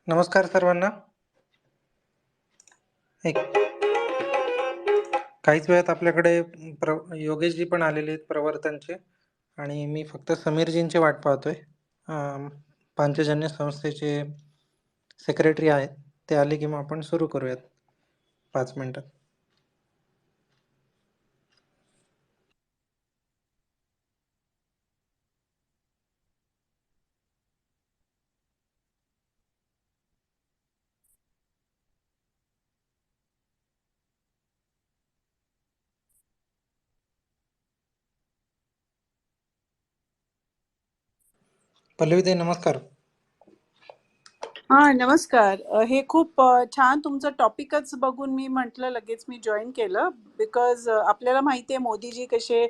नमस्कार सर्वांना. एक काहीच वेळात आपल्याकडे योगेशजी पण आलेले आहेत प्रवर्तनचे आणि मी फक्त समीरजींची वाट पाहतोय. पांचजन्य संस्थेचे सेक्रेटरी आहेत, ते आले की मग आपण सुरू करूयात 5 मिनिटात. पल्लवीताई नमस्कार. हा नमस्कार. हे खूप छान तुमचं टॉपिकच बघून मी म्हटलं लगेच मी जॉईन केलं बिकॉज आपल्याला माहिती आहे मोदीजी कसे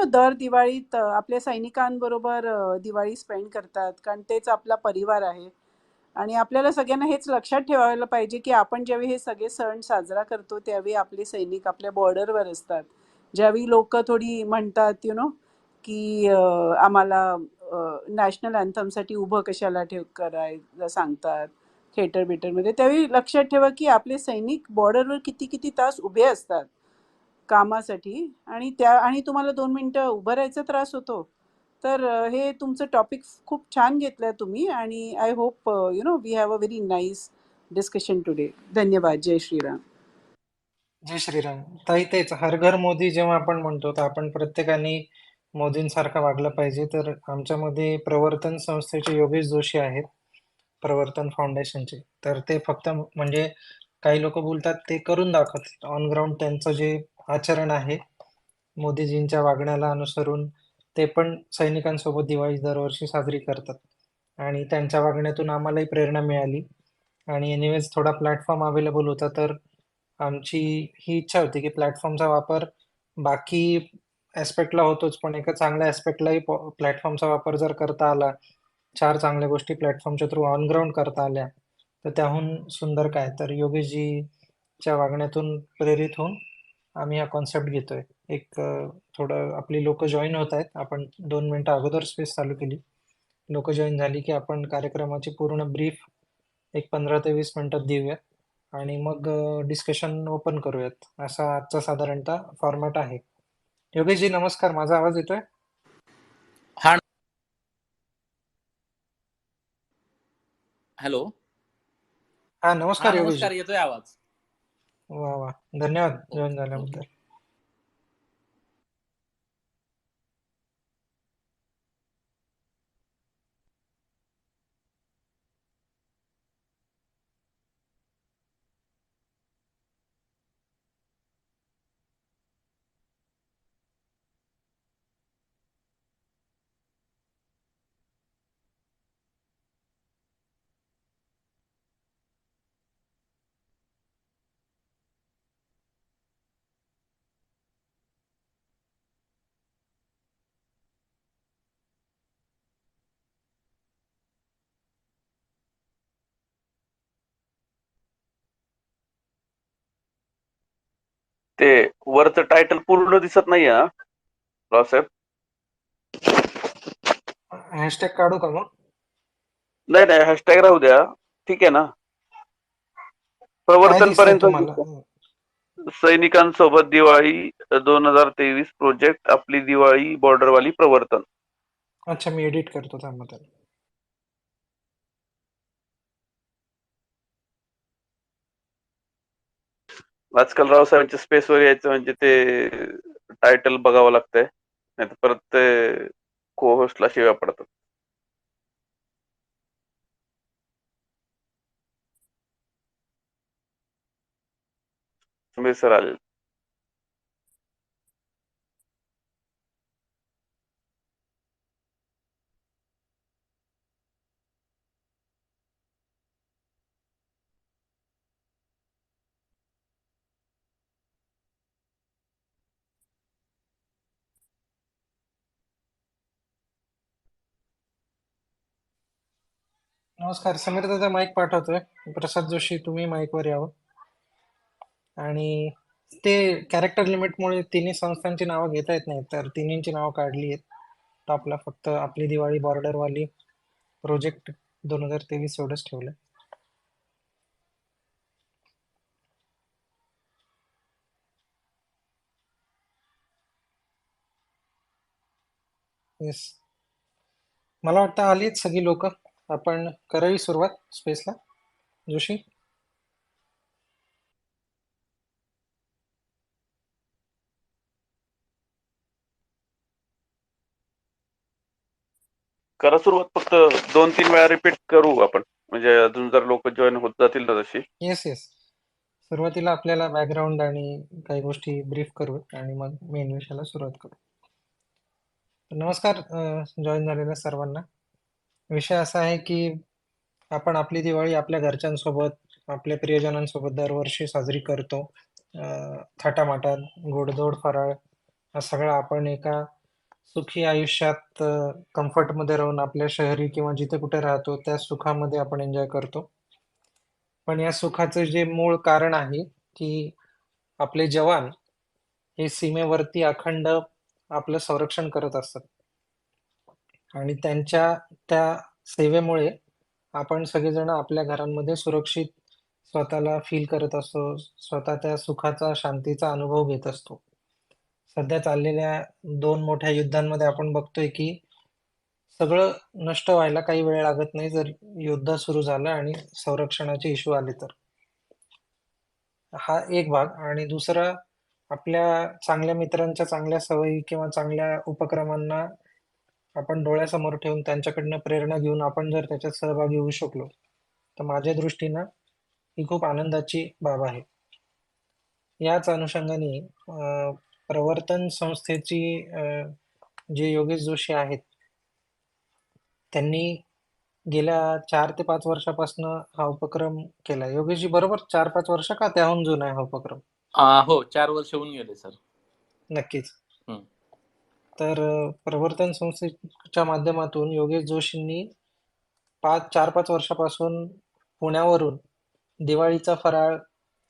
दर दिवाळीत आपल्या सैनिकांबरोबर दिवाळी स्पेंड करतात कारण तेच आपला परिवार आहे आणि आपल्याला सगळ्यांना हेच लक्षात ठेवायला पाहिजे की आपण ज्यावेळी हे सगळे सण साजरा करतो त्यावेळी आपले सैनिक आपल्या बॉर्डरवर असतात. ज्यावेळी लोक थोडी म्हणतात की आम्हाला नॅशनल अँथमसाठी उभं कशाला करायला सांगतात थिएटर बिटरमध्ये, त्यावेळी लक्षात ठेवा की आपले सैनिक बॉर्डरवर किती किती तास उभे असतात कामासाठी आणि तुम्हाला 2 मिनिटं उभं राहायचा त्रास होतो. तर हे तुमचं टॉपिक खूप छान घेतलंय तुम्ही आणि I hope we have a very nice discussion today. धन्यवाद. जय श्रीराम. जय श्रीराम. ताई, तेच हर घर मोदी जेव्हा आपण म्हणतो तर आपण प्रत्येकाने मोदींसारखं वागलं पाहिजे. तर आमच्यामध्ये प्रवर्तन संस्थेचे योगेश जोशी आहेत, प्रवर्तन फाउंडेशनचे. तर ते फक्त म्हणजे काही लोक बोलतात ते करून दाखवतात ऑन ग्राउंड. त्यांचं जे आचरण आहे मोदीजींच्या वागण्याला अनुसरून ते पण सैनिकांसोबत दिवाळी दरवर्षी साजरी करतात आणि त्यांच्या वागण्यातून आम्हालाही प्रेरणा मिळाली. आणि एनिवेज थोडा प्लॅटफॉर्म अवेलेबल होता तर आमची ही इच्छा होती की प्लॅटफॉर्मचा वापर बाकी ॲस्पेक्टला होतोच, पण एका चांगल्या ॲस्पेक्टलाही प्लॅटफॉर्मचा वापर जर करता आला, 4 चांगल्या गोष्टी प्लॅटफॉर्मच्या थ्रू ऑन ग्राउंड करता आल्या तर त्याहून सुंदर काय. तर योगेशजीच्या वागण्यातून प्रेरित होऊन आम्ही हा कॉन्सेप्ट घेतोय. थोडं आपली लोक जॉईन होत आहेत. आपण 2 मिनिटं अगोदर स्पेस चालू केली. लोक जॉईन झाली की आपण कार्यक्रमाची पूर्ण ब्रीफ एक 15 ते 20 मिनिटात देऊयात आणि मग डिस्कशन ओपन करूयात. असा आजचा साधारणतः फॉर्मॅट आहे. योगेशजी नमस्कार, माझा आवाज येतोय? हा. हॅलो. हा हा नमस्कार योगेशजी. नमस्कार, येतोय आवाज. वा वा, धन्यवाद जॉईन ओके ओके. झाल्याबद्दल. ते वरचं टायटल पूर्ण दिसत नाहीये हा रावसाहेब. हॅशटॅग काढू का मग? नाही नाही, हॅशटॅग राहू द्या, ठीक आहे ना. काय प्रवर्तन दिसतंय पर्यंत तुम्हाला? सैनिकांसोबत दिवाळी 2023 प्रोजेक्ट आपली दिवाळी बॉर्डरवाली प्रवर्तन. अच्छा, मी एडिट करतो थांबा त्याला. आजकाल रावसाहेबांच्या स्पेसवर यायचं म्हणजे ते टायटल बघावं लागतंय, नाही तर परत ते को होस्टला शिव्या पडतात. समीर सर आले. नमस्कार. समीर दादा माईक पाठवतोय. प्रसाद जोशी तुम्ही माईकवर यावं. आणि ते कॅरेक्टर लिमिटमुळे तिन्ही संस्थांची नावं घेता येत नाही, तर तिन्हींची नावं काढली आहेत. टॉपला फक्त आपली दिवाळी बॉर्डरवाली प्रोजेक्ट 2023 एवढंच ठेवलं. येस, मला वाटतं आलीच सगळी लोक. आपण करावी सुरुवात स्पेसला. जोशी. करा सुरुवात. फक्त 2-3 वेळा रिपीट करू आपण, म्हणजे अजून जर लोक जॉईन होत जातील ना तशी. येस येस, सुरुवातीला आपल्याला बॅकग्राऊंड आणि काही गोष्टी ब्रीफ करू आणि मग मेन विषयाला सुरुवात करू. तर नमस्कार जॉईन झालेल्या सर्वांना. विषय असा आहे की आपण आपली दिवाळी आपल्या घरच्यांसोबत, आपल्या प्रियजनांसोबत दरवर्षी साजरी करतो. थाटामाटात, गोडधोड फराळ हा सगळा आपण एका सुखी आयुष्यात कम्फर्टमध्ये राहून आपल्या शहरी किंवा जिथे कुठे राहतो त्या सुखामध्ये आपण एन्जॉय करतो. पण या सुखाचं जे मूळ कारण आहे की आपले जवान हे सीमेवरती अखंड आपलं संरक्षण करत असतात आणि त्यांच्या त्या सेवेमुळे आपण सगळेजण आपल्या घरांमध्ये सुरक्षित स्वतःला फील करत असतो. स्वतः त्या सुखाचा, शांतीचा अनुभव घेत असतो. सध्या चाललेल्या 2 मोठ्या युद्धांमध्ये आपण बघतोय की सगळं नष्ट व्हायला काही वेळ लागत नाही जर युद्ध सुरू झालं आणि संरक्षणाचे इश्यू आले तर. हा एक भाग. आणि दुसरा, आपल्या चांगल्या मित्रांच्या चांगल्या सवयी किंवा चांगल्या उपक्रमांना आपण डोळ्यासमोर ठेवून त्यांच्याकडनं प्रेरणा घेऊन आपण जर त्याच्यात सहभागी होऊ शकलो तर माझ्या दृष्टीनं ही खूप आनंदाची बाब आहे. याच अनुषंगाने प्रवर्तन संस्थेची जे योगेश जोशी आहेत त्यांनी गेल्या 4 ते 5 वर्षापासून हा उपक्रम केला. योगेशजी बरोबर 4-5 वर्ष का त्याहून जुना आहे हा उपक्रम? हो, 4 वर्ष होऊन गेले सर. नक्कीच. हं. तर प्रवर्तन संस्थेच्या माध्यमातून योगेश जोशींनी 4-5 वर्षापासून पुण्यावरून दिवाळीचा फराळ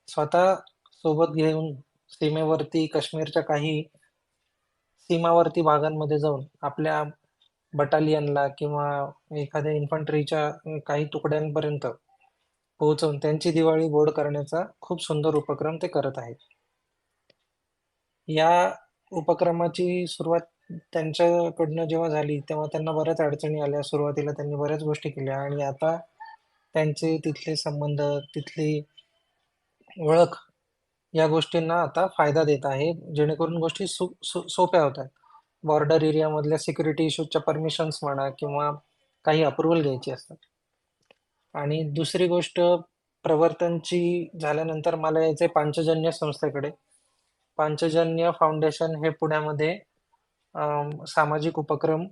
स्वतः सोबत घेऊन सीमेवरती काश्मीरच्या काही सीमावर्ती भागांमध्ये जाऊन आपल्या बटालियनला किंवा एखाद्या इन्फंट्रीच्या काही तुकड्यांपर्यंत पोहोचवून त्यांची दिवाळी गोड करण्याचा खूप सुंदर उपक्रम ते करत आहेत. या उपक्रमाची सुरुवात त्यांच्याकडनं जेव्हा झाली तेव्हा त्यांना बऱ्याच अडचणी आल्या. सुरुवातीला त्यांनी बऱ्याच गोष्टी केल्या आणि आता त्यांचे तिथले संबंध, तिथली ओळख या गोष्टींना आता फायदा देत आहे, जेणेकरून गोष्टी सोप्या होत आहेत. बॉर्डर एरियामधल्या सिक्युरिटी इश्यूजच्या परमिशन्स म्हणा किंवा काही अप्रुव्हल घ्यायची असतात. आणि दुसरी गोष्ट, प्रवर्तनची झाल्यानंतर मला यायचंय पांचजन्य संस्थेकडे. पांचजन्य फाउंडेशन हे पुण्यामध्ये सामाजिक उपक्रम,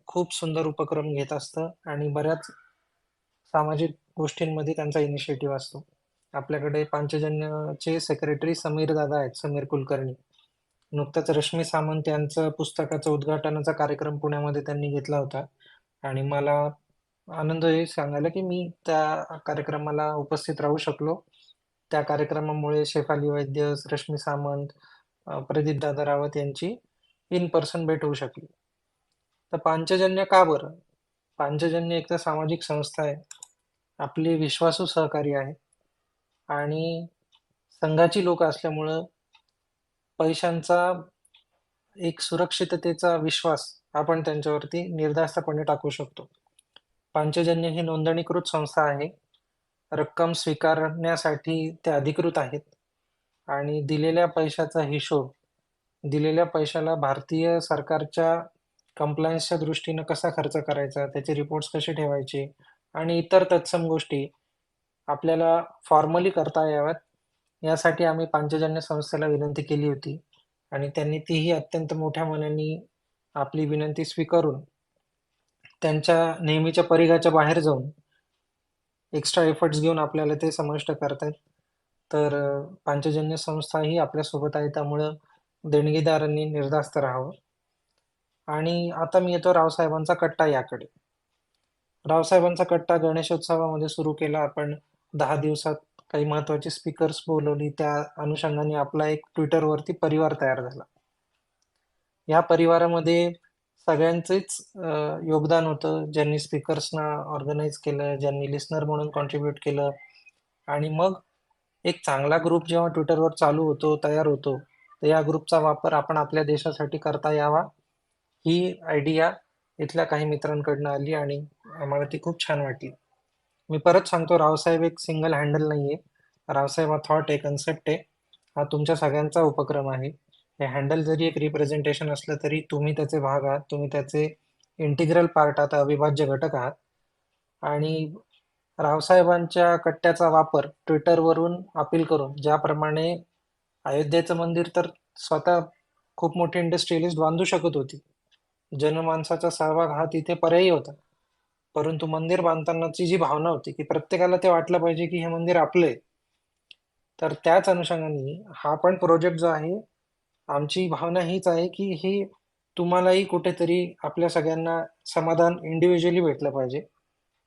खूप सुंदर उपक्रम घेत असतं आणि बऱ्याच सामाजिक गोष्टींमध्ये त्यांचा इनिशिएटिव्ह असतो. आपल्याकडे पांचजन्यचे सेक्रेटरी समीर दादा आहेत, समीर कुलकर्णी. नुकताच रश्मी सामंत यांचं पुस्तकाचा उद्घाटनाचा कार्यक्रम पुण्यामध्ये त्यांनी घेतला होता आणि मला आनंद हे सांगायला की मी त्या कार्यक्रमाला उपस्थित राहू शकलो. त्या कार्यक्रमामुळे शेफाली वैद्य, रश्मी सामंत, प्रदीप दादा रावत यांची इन पर्सन भेट होऊ शकली. तर पांचजन्य का बरं? पांचजन्य एक तर सामाजिक संस्था आहे, आपली विश्वासू सहकारी आहे आणि संघाची लोक असल्यामुळं पैशांचा एक सुरक्षिततेचा विश्वास आपण त्यांच्यावरती निर्धास्तपणे टाकू शकतो. पांचजन्य ही नोंदणीकृत संस्था आहे. रक्कम स्वीकारण्यासाठी ते अधिकृत आहेत आणि दिलेल्या पैशाचा हिशोब, दिलेल्या पैशाला भारतीय सरकारच्या कंप्लायन्सच्या दृष्टीनं कसा खर्च करायचा, त्याचे रिपोर्ट्स कसे ठेवायचे आणि इतर तत्सम गोष्टी आपल्याला फॉर्मली करता याव्यात, यासाठी आम्ही पांचजन्य संस्थेला विनंती केली होती आणि त्यांनी तीही अत्यंत मोठ्या मनाने आपली विनंती स्वीकारून त्यांच्या नेहमीच्या परिघाच्या बाहेर जाऊन एक्स्ट्रा एफर्ट्स घेऊन आपल्याला ते समाविष्ट करतायत. तर पांचजन्य संस्था ही आपल्यासोबत आहे, त्यामुळं देणगीदारांनी निर्धास्त राहावं. आणि आता मी येतो रावसाहेबांचा कट्टा याकडे. रावसाहेबांचा कट्टा गणेशोत्सवामध्ये सुरू केला आपण. 10 दिवसात काही महत्वाची स्पीकर्स बोलवली. त्या अनुषंगाने आपला एक ट्विटरवरती परिवार तयार झाला. या परिवारामध्ये सगळ्यांचेच योगदान होतं. ज्यांनी स्पीकर्सना ऑर्गनाईज केलं, ज्यांनी लिस्नर म्हणून कॉन्ट्रीब्युट केलं आणि मग एक चांगला ग्रुप जेव्हा ट्विटरवर चालू होतो, तयार होतो, तर या ग्रुपचा वापर आपण आपल्या देशासाठी करता यावा ही आयडिया इथल्या काही मित्रांकडनं आली आणि आम्हाला ती खूप छान वाटली. मी परत सांगतो, रावसाहेब एक सिंगल हँडल नाहीये. रावसाहेब हा थॉट आहे, कन्सेप्ट आहे. हा तुमच्या सगळ्यांचा उपक्रम आहे. हे हँडल जरी एक रिप्रेझेंटेशन असलं तरी तुम्ही त्याचे भाग आहात, तुम्ही त्याचे इंटिग्रल पार्ट आहात, अविभाज्य घटक आहात. आणि रावसाहेबांच्या कट्ट्याचा वापर ट्विटरवरून अपील करून, ज्याप्रमाणे अयोध्येचं मंदिर तर स्वतः खूप मोठी इंडस्ट्रियलिस्ट बांधू शकत होती, जनमानसाचा सहभाग हा तिथे पर्यायी होता, परंतु मंदिर बांधतानाची जी भावना होती की प्रत्येकाला ते वाटलं पाहिजे की हे मंदिर आपलं आहे, तर त्याच अनुषंगाने हा पण प्रोजेक्ट जो आहे, आमची भावना हीच आहे की ही तुम्हालाही कुठेतरी आपल्या सगळ्यांना समाधान इंडिव्हिज्युअली भेटलं पाहिजे.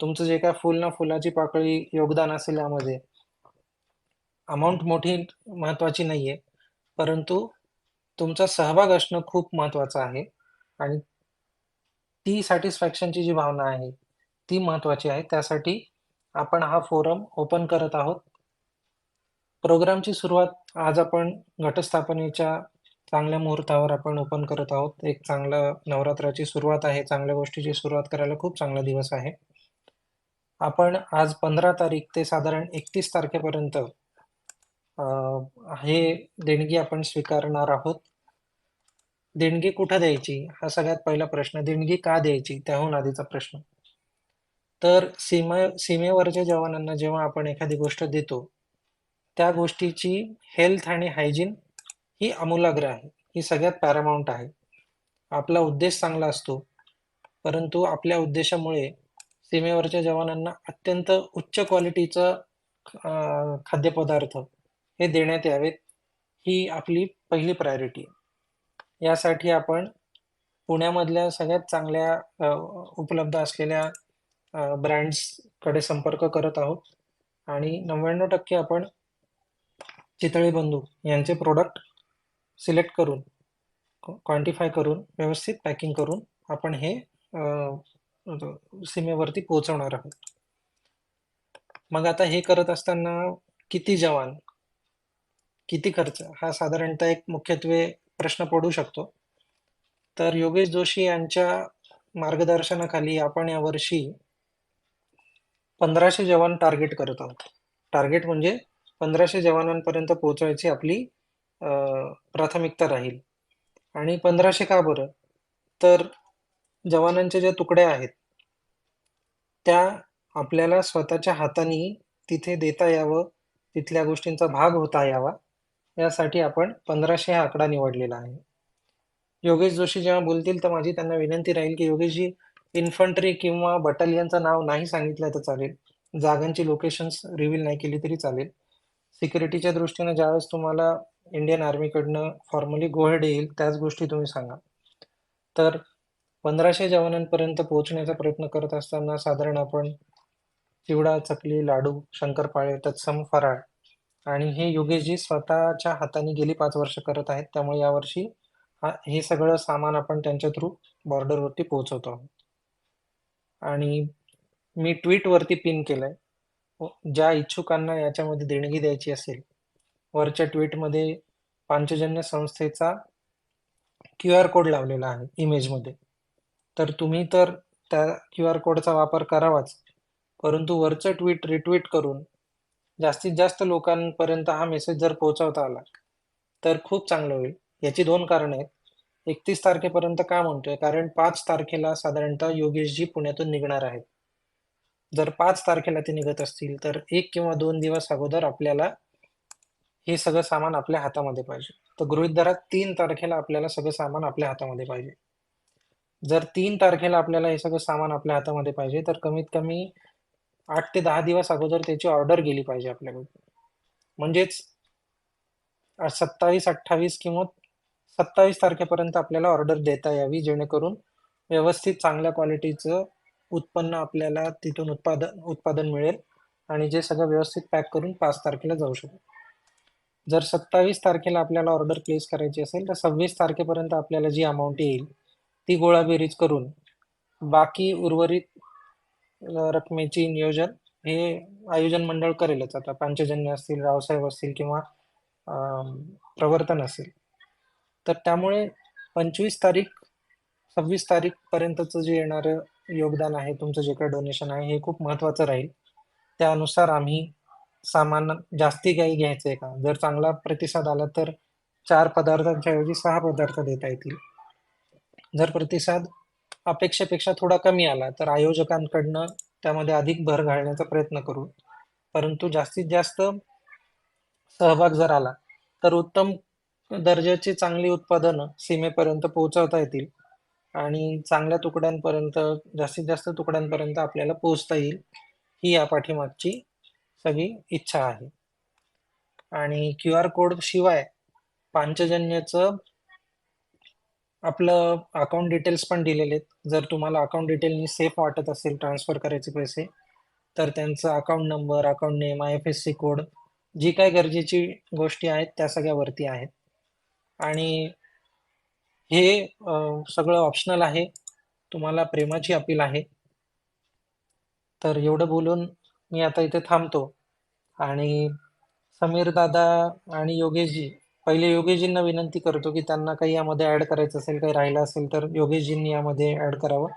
तुमचं जे काय फुल ना फुलाची पाकळी योगदान असेल यामध्ये, अमाऊंट मोठी महत्वाची नाहीये, परंतु तुमचा सहभाग असणं खूप महत्वाचं आहे. आणि ती सॅटिस्फॅक्शनची जी भावना आहे ती महत्वाची आहे. त्यासाठी आपण हा फोरम ओपन करत आहोत. प्रोग्रामची सुरुवात आज आपण घटस्थापनेच्या चांगल्या मुहूर्तावर आपण ओपन करत आहोत. एक चांगलं नवरात्राची सुरुवात आहे, चांगल्या गोष्टीची सुरुवात करायला खूप चांगला दिवस आहे. आपण आज 15 तारीख ते साधारण 31 तारखेपर्यंत हे देणगी आपण स्वीकारणार आहोत. देणगी कुठं द्यायची हा सगळ्यात पहिला प्रश्न. देणगी का द्यायची त्याहून आधीचा प्रश्न. तर सीमेवरच्या जवानांना जेव्हा आपण एखादी गोष्ट देतो, त्या गोष्टीची हेल्थ आणि हायजीन ही आमूलाग्र आहे, ही सगळ्यात पॅरामाउंट आहे. आपला उद्देश चांगला असतो, परंतु आपल्या उद्देशामुळे सीमेवरच्या जवानांना अत्यंत उच्च क्वालिटीचं खाद्यपदार्थ हे देण्यात यावेत, ही आपली पहिली प्रायोरिटी आहे. यासाठी आपण पुण्यामधल्या सगळ्यात चांगल्या उपलब्ध असलेल्या ब्रँड्सकडे संपर्क करत आहोत आणि 99% आपण चितळे बंधू यांचे प्रोडक्ट सिलेक्ट करून, क्वांटिफाय करून, व्यवस्थित पॅकिंग करून आपण हे सीमेवरती पोहोचवणार आहोत. मग आता हे करत असताना किती जवान, किती खर्च, हा साधारणतः एक मुख्यत्वे प्रश्न पडू शकतो. तर योगेश जोशी यांच्या मार्गदर्शनाखाली आपण यावर्षी 1500 जवान टार्गेट करत आहोत. टार्गेट म्हणजे 1500 जवानांपर्यंत पोहोचवायची आपली प्राथमिकता राहील. आणि 1500 का बरं? तर जवानांच्या ज्या तुकड्या आहेत त्या आपल्याला स्वतःच्या हाताने तिथे देता यावं, तिथल्या गोष्टींचा भाग होता यावा, यासाठी आपण 1500 हा आकडा निवडलेला आहे. योगेश जोशी जेव्हा बोलतील तर माझी त्यांना विनंती राहील की योगेशजी, इन्फंट्री किंवा बटालियनचं नाव नाही सांगितलं तर चालेल, जागांची लोकेशन्स रिव्हील नाही केली तरी चालेल. सिक्युरिटीच्या दृष्टीने ज्यावेळेस तुम्हाला इंडियन आर्मीकडनं फॉर्मली गोहेड येईल त्याच गोष्टी तुम्ही सांगा. तर 1500 जवानांपर्यंत पोहोचण्याचा प्रयत्न करत असताना साधारण आपण चिवडा, चकली, लाडू, शंकरपाळे, तत्सम फराळ, आणि हे योगेशजी स्वतःच्या हाताने गेली 5 वर्ष करत आहेत. त्यामुळे यावर्षी हे सगळं सामान आपण त्यांच्या थ्रू बॉर्डरवरती पोहोचवतो आहोत. आणि मी ट्विटवरती पिन केलंय, ज्या इच्छुकांना याच्यामध्ये देणगी द्यायची असेल, वरच्या ट्विटमध्ये पांचजन्य संस्थेचा QR कोड लावलेला आहे इमेजमध्ये. तर तुम्ही तर त्या QR कोडचा वापर करावाच, परंतु वरचं ट्विट रिट्विट करून जास्तीत जास्त लोकांपर्यंत हा मेसेज जर पोहोचवता आला तर खूप चांगलं होईल. याची 2 कारणं आहेत. 31 तारखेपर्यंत का म्हणतोय? कारण 5 तारखेला साधारणतः योगेशजी पुण्यातून निघणार आहेत. जर 5 तारखेला ते निघत असतील तर 1 किंवा 2 दिवस अगोदर आपल्याला हे सगळं सामान आपल्या हातामध्ये पाहिजे. तर गृहीत धरा 3 तारखेला आपल्याला सगळं सामान आपल्या हातामध्ये पाहिजे. जर 3 तारखेला आपल्याला हे सगळं सामान आपल्या हातामध्ये पाहिजे तर कमीत कमी 8 ते 10 दिवस अगोदर त्याची ऑर्डर गेली पाहिजे आपल्याकडून. म्हणजेच 27, 28 किंवा 27 तारखेपर्यंत आपल्याला ऑर्डर देता यावी, जेणेकरून व्यवस्थित चांगल्या क्वालिटीचं उत्पन्न आपल्याला तिथून उत्पादन मिळेल आणि जे सगळं व्यवस्थित पॅक करून 5 तारखेला जाऊ शकतो. जर 27 तारखेला आपल्याला ऑर्डर प्लेस करायची असेल तर 26 तारखेपर्यंत आपल्याला जी अमाऊंट येईल ती गोळाबेरीज करून बाकी उर्वरित रकमेची नियोजन हे आयोजन मंडळ करेलच. आता पांचजन्य असतील, रावसाहेब असतील किंवा प्रवर्तन असेल. तर त्यामुळे 25 तारीख 26 तारीख पर्यंतचं जे येणारं योगदान आहे, तुमचं जे काही डोनेशन आहे, हे खूप महत्त्वाचं राहील. त्यानुसार आम्ही सामान जास्ती काही घ्यायचंय का? जर चांगला प्रतिसाद आला तर 4 पदार्थांच्या ऐवजी 6 पदार्थ देता येतील. जर प्रतिसाद अपेक्षेपेक्षा थोडा कमी आला तर आयोजकांकडनं त्यामध्ये अधिक भर घालण्याचा प्रयत्न करू. परंतु जास्तीत जास्त सहभाग जर आला तर उत्तम दर्जाची चांगली उत्पादनं सीमेपर्यंत पोहोचवता येतील आणि चांगल्या तुकड्यांपर्यंत, जास्तीत जास्त तुकड्यांपर्यंत आपल्याला पोहोचता येईल, ही या पाठीमागची सगळी इच्छा आहे. आणि QR कोड शिवाय पांचजन्यचं आपलं अकाउंट डिटेल्स पण दिलेले आहेत. जर तुम्हाला अकाउंट डिटेलनी सेफ वाटत असेल ट्रान्सफर करायचे पैसे, तर त्यांचं account number, account name, IFSC code, जी काही गरजेची गोष्टी आहेत त्या सगळ्या वरती आहेत. आणि हे सगळं ऑप्शनल आहे. तुम्हाला प्रेमाची अपील आहे. तर एवढं बोलून मी आता इथे थांबतो आणि समीर दादा आणि योगेशजी, पहिले योगेशजींना विनंती करतो की त्यांना काही यामध्ये ऍड करायचं असेल, काही राहिलं असेल तर योगेशजींनी यामध्ये ऍड करावं.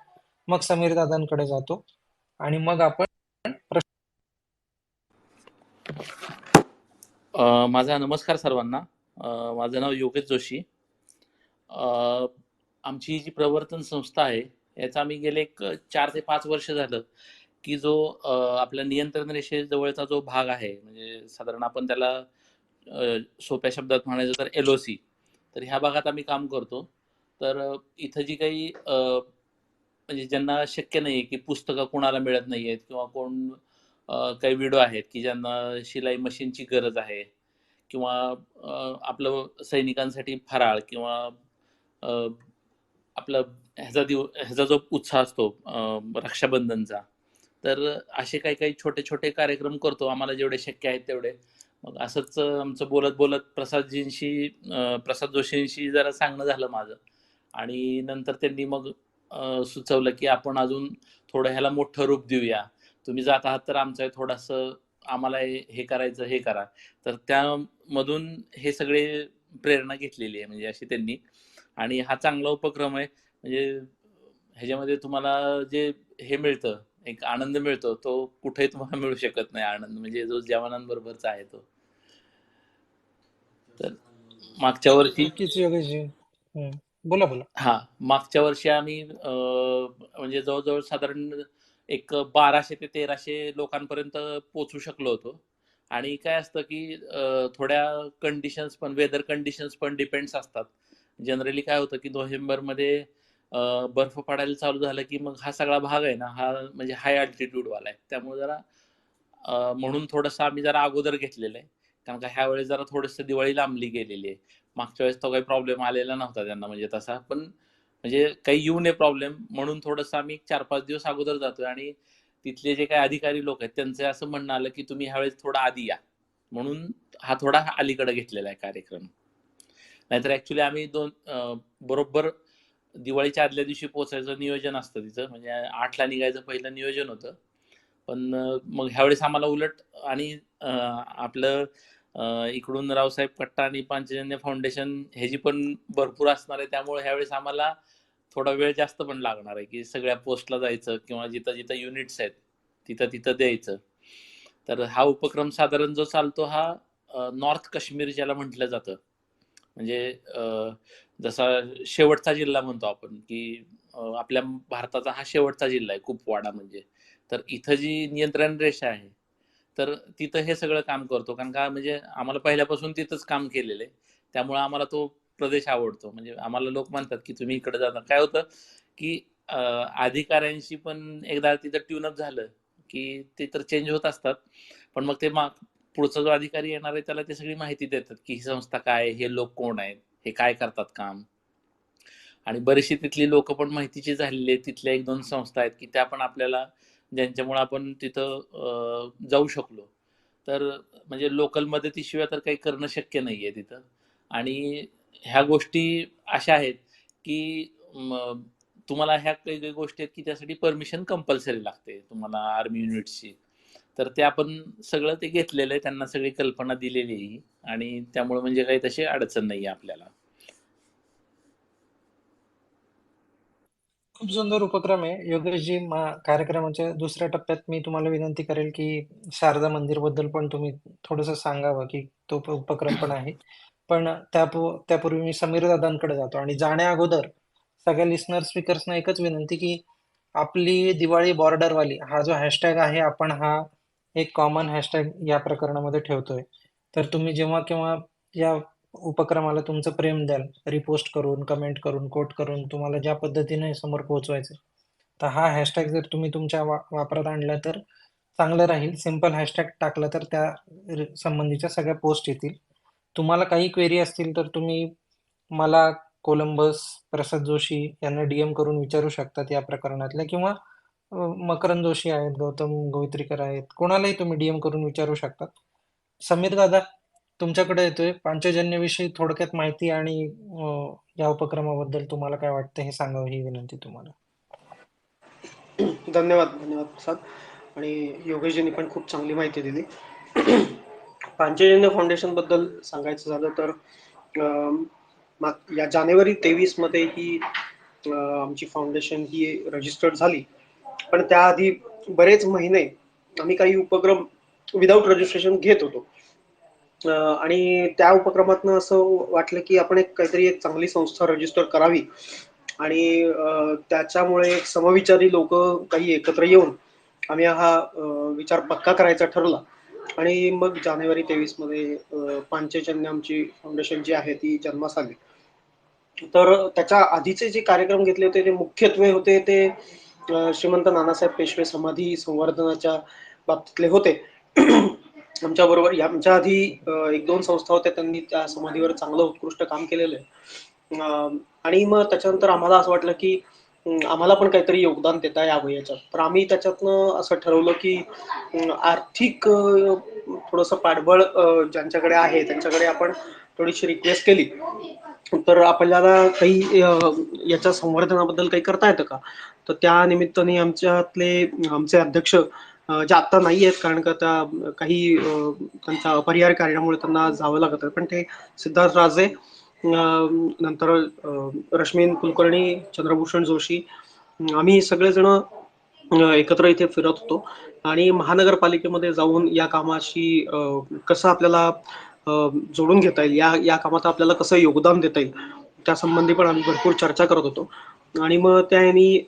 मग समीर दादांकडे जातो आणि मग आपण माझा नमस्कार सर्वांना. माझं नाव योगेश जोशी. आमची जी प्रवर्तन संस्था आहे याचा आम्ही गेले एक 4 ते 5 वर्ष झालं की जो आपल्या नियंत्रण रेषेजवळचा जो भाग आहे, म्हणजे साधारण आपण त्याला सोप्या शब्दात म्हणायचं तर LOC, तर ह्या भागात आम्ही काम करतो. तर इथं जी काही म्हणजे ज्यांना शक्य नाही आहे की पुस्तकं कोणाला मिळत नाही आहेत किंवा कोण काही विडो आहेत की ज्यांना शिलाई मशीनची गरज आहे किंवा आपलं सैनिकांसाठी फराळ किंवा आपलं ह्याचा जो उत्साह असतो रक्षाबंधनचा, तर असे काही काही छोटे छोटे कार्यक्रम करतो आम्हाला जेवढे शक्य आहेत तेवढे. मग असंच आमचं बोलत बोलत प्रसाद जोशींशी जरा सांगणं झालं माझं, आणि नंतर त्यांनी मग सुचवलं की आपण अजून थोडं ह्याला मोठं रूप देऊया. तुम्ही जात आहात तर आमचं थोडंसं आम्हाला हे करायचं, हे करा. तर त्यामधून हे सगळे प्रेरणा घेतलेली आहे म्हणजे अशी त्यांनी. आणि हा चांगला उपक्रम आहे. म्हणजे ह्याच्यामध्ये तुम्हाला जे हे मिळतं, एक आनंद मिळतो, तो कुठेही तुम्हाला मिळू शकत नाही आनंद, म्हणजे जो जवानांबरोबरचा आहे तो. तर मागच्या वर्षी नक्कीच योगेशजी. बोला बोला. मागच्या वर्षी आम्ही म्हणजे जवळजवळ साधारण एक 1200 ते 1300 लोकांपर्यंत पोहोचू शकलो होतो. आणि काय असतं की थोड्या कंडिशन्स पण, वेदर कंडिशन्स पण डिपेंड्स असतात. जनरली काय होतं की नोव्हेंबरमध्ये बर्फ पडायला चालू झालं की मग हा सगळा भाग आहे ना, हा म्हणजे हाय अल्टिट्यूडवाला आहे. त्यामुळे जरा म्हणून थोडंसं आम्ही जरा अगोदर घेतलेलं आहे. कारण का ह्या वेळेस जरा थोडंसं दिवाळी लांबली गेलेली आहे. मागच्या वेळेस तो काही प्रॉब्लेम आलेला नव्हता त्यांना म्हणजे तसा, पण म्हणजे काही येऊ नये प्रॉब्लेम म्हणून थोडंसं आम्ही 4-5 दिवस अगोदर जातोय. आणि तिथले जे काही अधिकारी लोक आहेत त्यांचं असं म्हणणं आलं की तुम्ही ह्यावेळेस थोडा आधी या, म्हणून हा थोडा अलीकडे घेतलेला आहे कार्यक्रम. नाहीतर ऍक्च्युली आम्ही बरोबर दिवाळीच्या आदल्या दिवशी पोहोचायचं नियोजन असतं तिचं, म्हणजे 8ला निघायचं पहिलं नियोजन होतं. पण मग ह्यावेळेस आम्हाला उलट, आणि आपलं इकडून रावसाहेब कट्टा आणि पांचजन्य फाउंडेशन ह्याची पण भरपूर असणार आहे. त्यामुळे ह्यावेळेस आम्हाला थोडा वेळ जास्त पण लागणार आहे की सगळ्या पोस्टला जायचं किंवा जिथं जिथं युनिट्स आहेत तिथं तिथं द्यायचं. तर हा उपक्रम साधारण जो चालतो हा नॉर्थ काश्मीर ज्याला म्हटलं जातं, म्हणजे जसा शेवटचा जिल्हा म्हणतो आपण की आपल्या भारताचा हा शेवटचा जिल्हा आहे कुपवाडा म्हणजे. तर इथं जी नियंत्रण रेषा आहे तर तिथं हे सगळं काम करतो. कारण का म्हणजे आम्हाला पहिल्यापासून तिथंच काम केलेलं आहे, त्यामुळे आम्हाला तो प्रदेश आवडतो. म्हणजे आम्हाला लोक म्हणतात की तुम्ही इकडे जाता. काय होतं की अधिकाऱ्यांशी पण एकदा तिथं ट्यूनअप झालं की ते तर चेंज होत असतात, पण मग ते पुढचा जो अधिकारी येणार आहे त्याला ते सगळी माहिती देतात की ही संस्था काय, हे लोक कोण आहेत, हे काय करतात काम. आणि बरीचशी तिथली लोक पण माहितीची झालेली आहेत. तिथल्या 1-2 संस्था आहेत की त्या पण आपल्याला, ज्यांच्यामुळे आपण तिथं जाऊ शकलो. तर म्हणजे लोकल मदतीशिवाय तर काही करणं शक्य नाहीये तिथं. आणि ह्या गोष्टी अशा आहेत की तुम्हाला ह्या काही काही गोष्टी आहेत की त्यासाठी परमिशन कंपल्सरी लागते तुम्हाला आर्मी युनिट्सची. तर ते आपण सगळं ते घेतलेलं आहे, त्यांना सगळी कल्पना दिलेली आहे आणि त्यामुळे म्हणजे काही तशी अडचण नाही आहे आपल्याला. खूप सुंदर उपक्रम आहे. योगेशजी, कार्यक्रमाच्या दुसऱ्या टप्प्यात मी तुम्हाला विनंती करेल, की शारदा मंदिरबद्दल पण तुम्ही थोडंसं सांगावं, की तो उपक्रम पण आहे. पण त्यापूर्वी मी समीर दादांकडे जातो आणि जाण्या अगोदर सगळ्या लिस्नर स्पीकर्सना एकच विनंती, की आपली दिवाळी बॉर्डरवाली हा जो हॅशटॅग आहे, आपण हा एक कॉमन हॅशटॅग या प्रकरणामध्ये ठेवतोय. तर तुम्ही जेव्हा केव्हा या उपक्रमाला तुमचं प्रेम द्याल, रिपोस्ट करून, कमेंट करून, कोट करून, तुम्हाला ज्या पद्धतीने समोर पोहोचवायचं. तर हा हॅशटॅग जर तुम्ही तुमच्या वापरात आणला तर चांगलं राहील. सिंपल हॅशटॅग टाकला तर त्या संबंधीच्या सगळ्या पोस्ट येतील. तुम्हाला काही क्वेरी असतील तर तुम्ही मला, कोलंबस, प्रसाद जोशी यांना डीएम करून विचारू शकतात या प्रकरणातल्या, किंवा मकरंद जोशी आहेत, गौतम गोवित्रीकर आहेत, कोणालाही तुम्ही डीएम करून विचारू शकतात. समीर दादा, तुमच्याकडे येतोय. पांचजन्यविषयी थोडक्यात माहिती आणि या उपक्रमाबद्दल तुम्हाला काय वाटतं हे सांगावं, ही विनंती तुम्हाला. धन्यवाद धन्यवाद प्रसाद. आणि योगेशजींनी पण खूप चांगली माहिती दिली. पांचजन्य फाउंडेशन बद्दल सांगायचं झालं तर या जानेवारी 23 मध्ये ही आमची फाउंडेशन ही रजिस्टर्ड झाली. पण त्याआधी बरेच महिने आम्ही काही उपक्रम विदाऊट रजिस्ट्रेशन घेत होतो. आणि त्या उपक्रमातनं असं वाटलं की आपण काहीतरी एक चांगली संस्था रजिस्टर करावी आणि त्याच्यामुळे समविचारी लोक काही एकत्र येऊन आम्ही हा विचार पक्का करायचा ठरला. आणि मग जानेवारी 23 मध्ये पांचजन्य आमची फाउंडेशन जी आहे ती जन्मास आली. तर त्याच्या आधीचे जे कार्यक्रम घेतले होते ते मुख्यत्वे होते ते श्रीमंत नानासाहेब पेशवे समाधी संवर्धनाच्या बाबतीतले होते. आमच्या बरोबर आमच्या आधी 1-2 संस्था होत्या, त्यांनी त्या समाधीवर चांगलं उत्कृष्ट काम केलेलं आहे. आणि मग त्याच्यानंतर आम्हाला असं वाटलं की आम्हाला पण काहीतरी योगदान देता यावं याच्यात. तर आम्ही त्याच्यातनं असं ठरवलं की आर्थिक थोडंसं पाठबळ ज्यांच्याकडे आहे त्यांच्याकडे आपण थोडीशी रिक्वेस्ट केली तर आपल्याला काही याच्या संवर्धनाबद्दल काही करता येतं का. तर त्या निमित्ताने आमचे अध्यक्ष जे आत्ता नाही आहेत, कारण का त्या काही त्यांच्या अपरिहार्य कारणामुळे त्यांना जावं लागत आहे, पण ते सिद्धार्थ राजे, नंतर रश्मीन कुलकर्णी, चंद्रभूषण जोशी, आम्ही सगळेजण एकत्र इथे फिरत होतो आणि महानगरपालिकेमध्ये जाऊन या कामाशी कसं आपल्याला जोडून घेता येईल, या कामात आपल्याला कसं योगदान देता येईल त्या संबंधी पण आम्ही भरपूर चर्चा करत होतो. आणि मग त्यांनी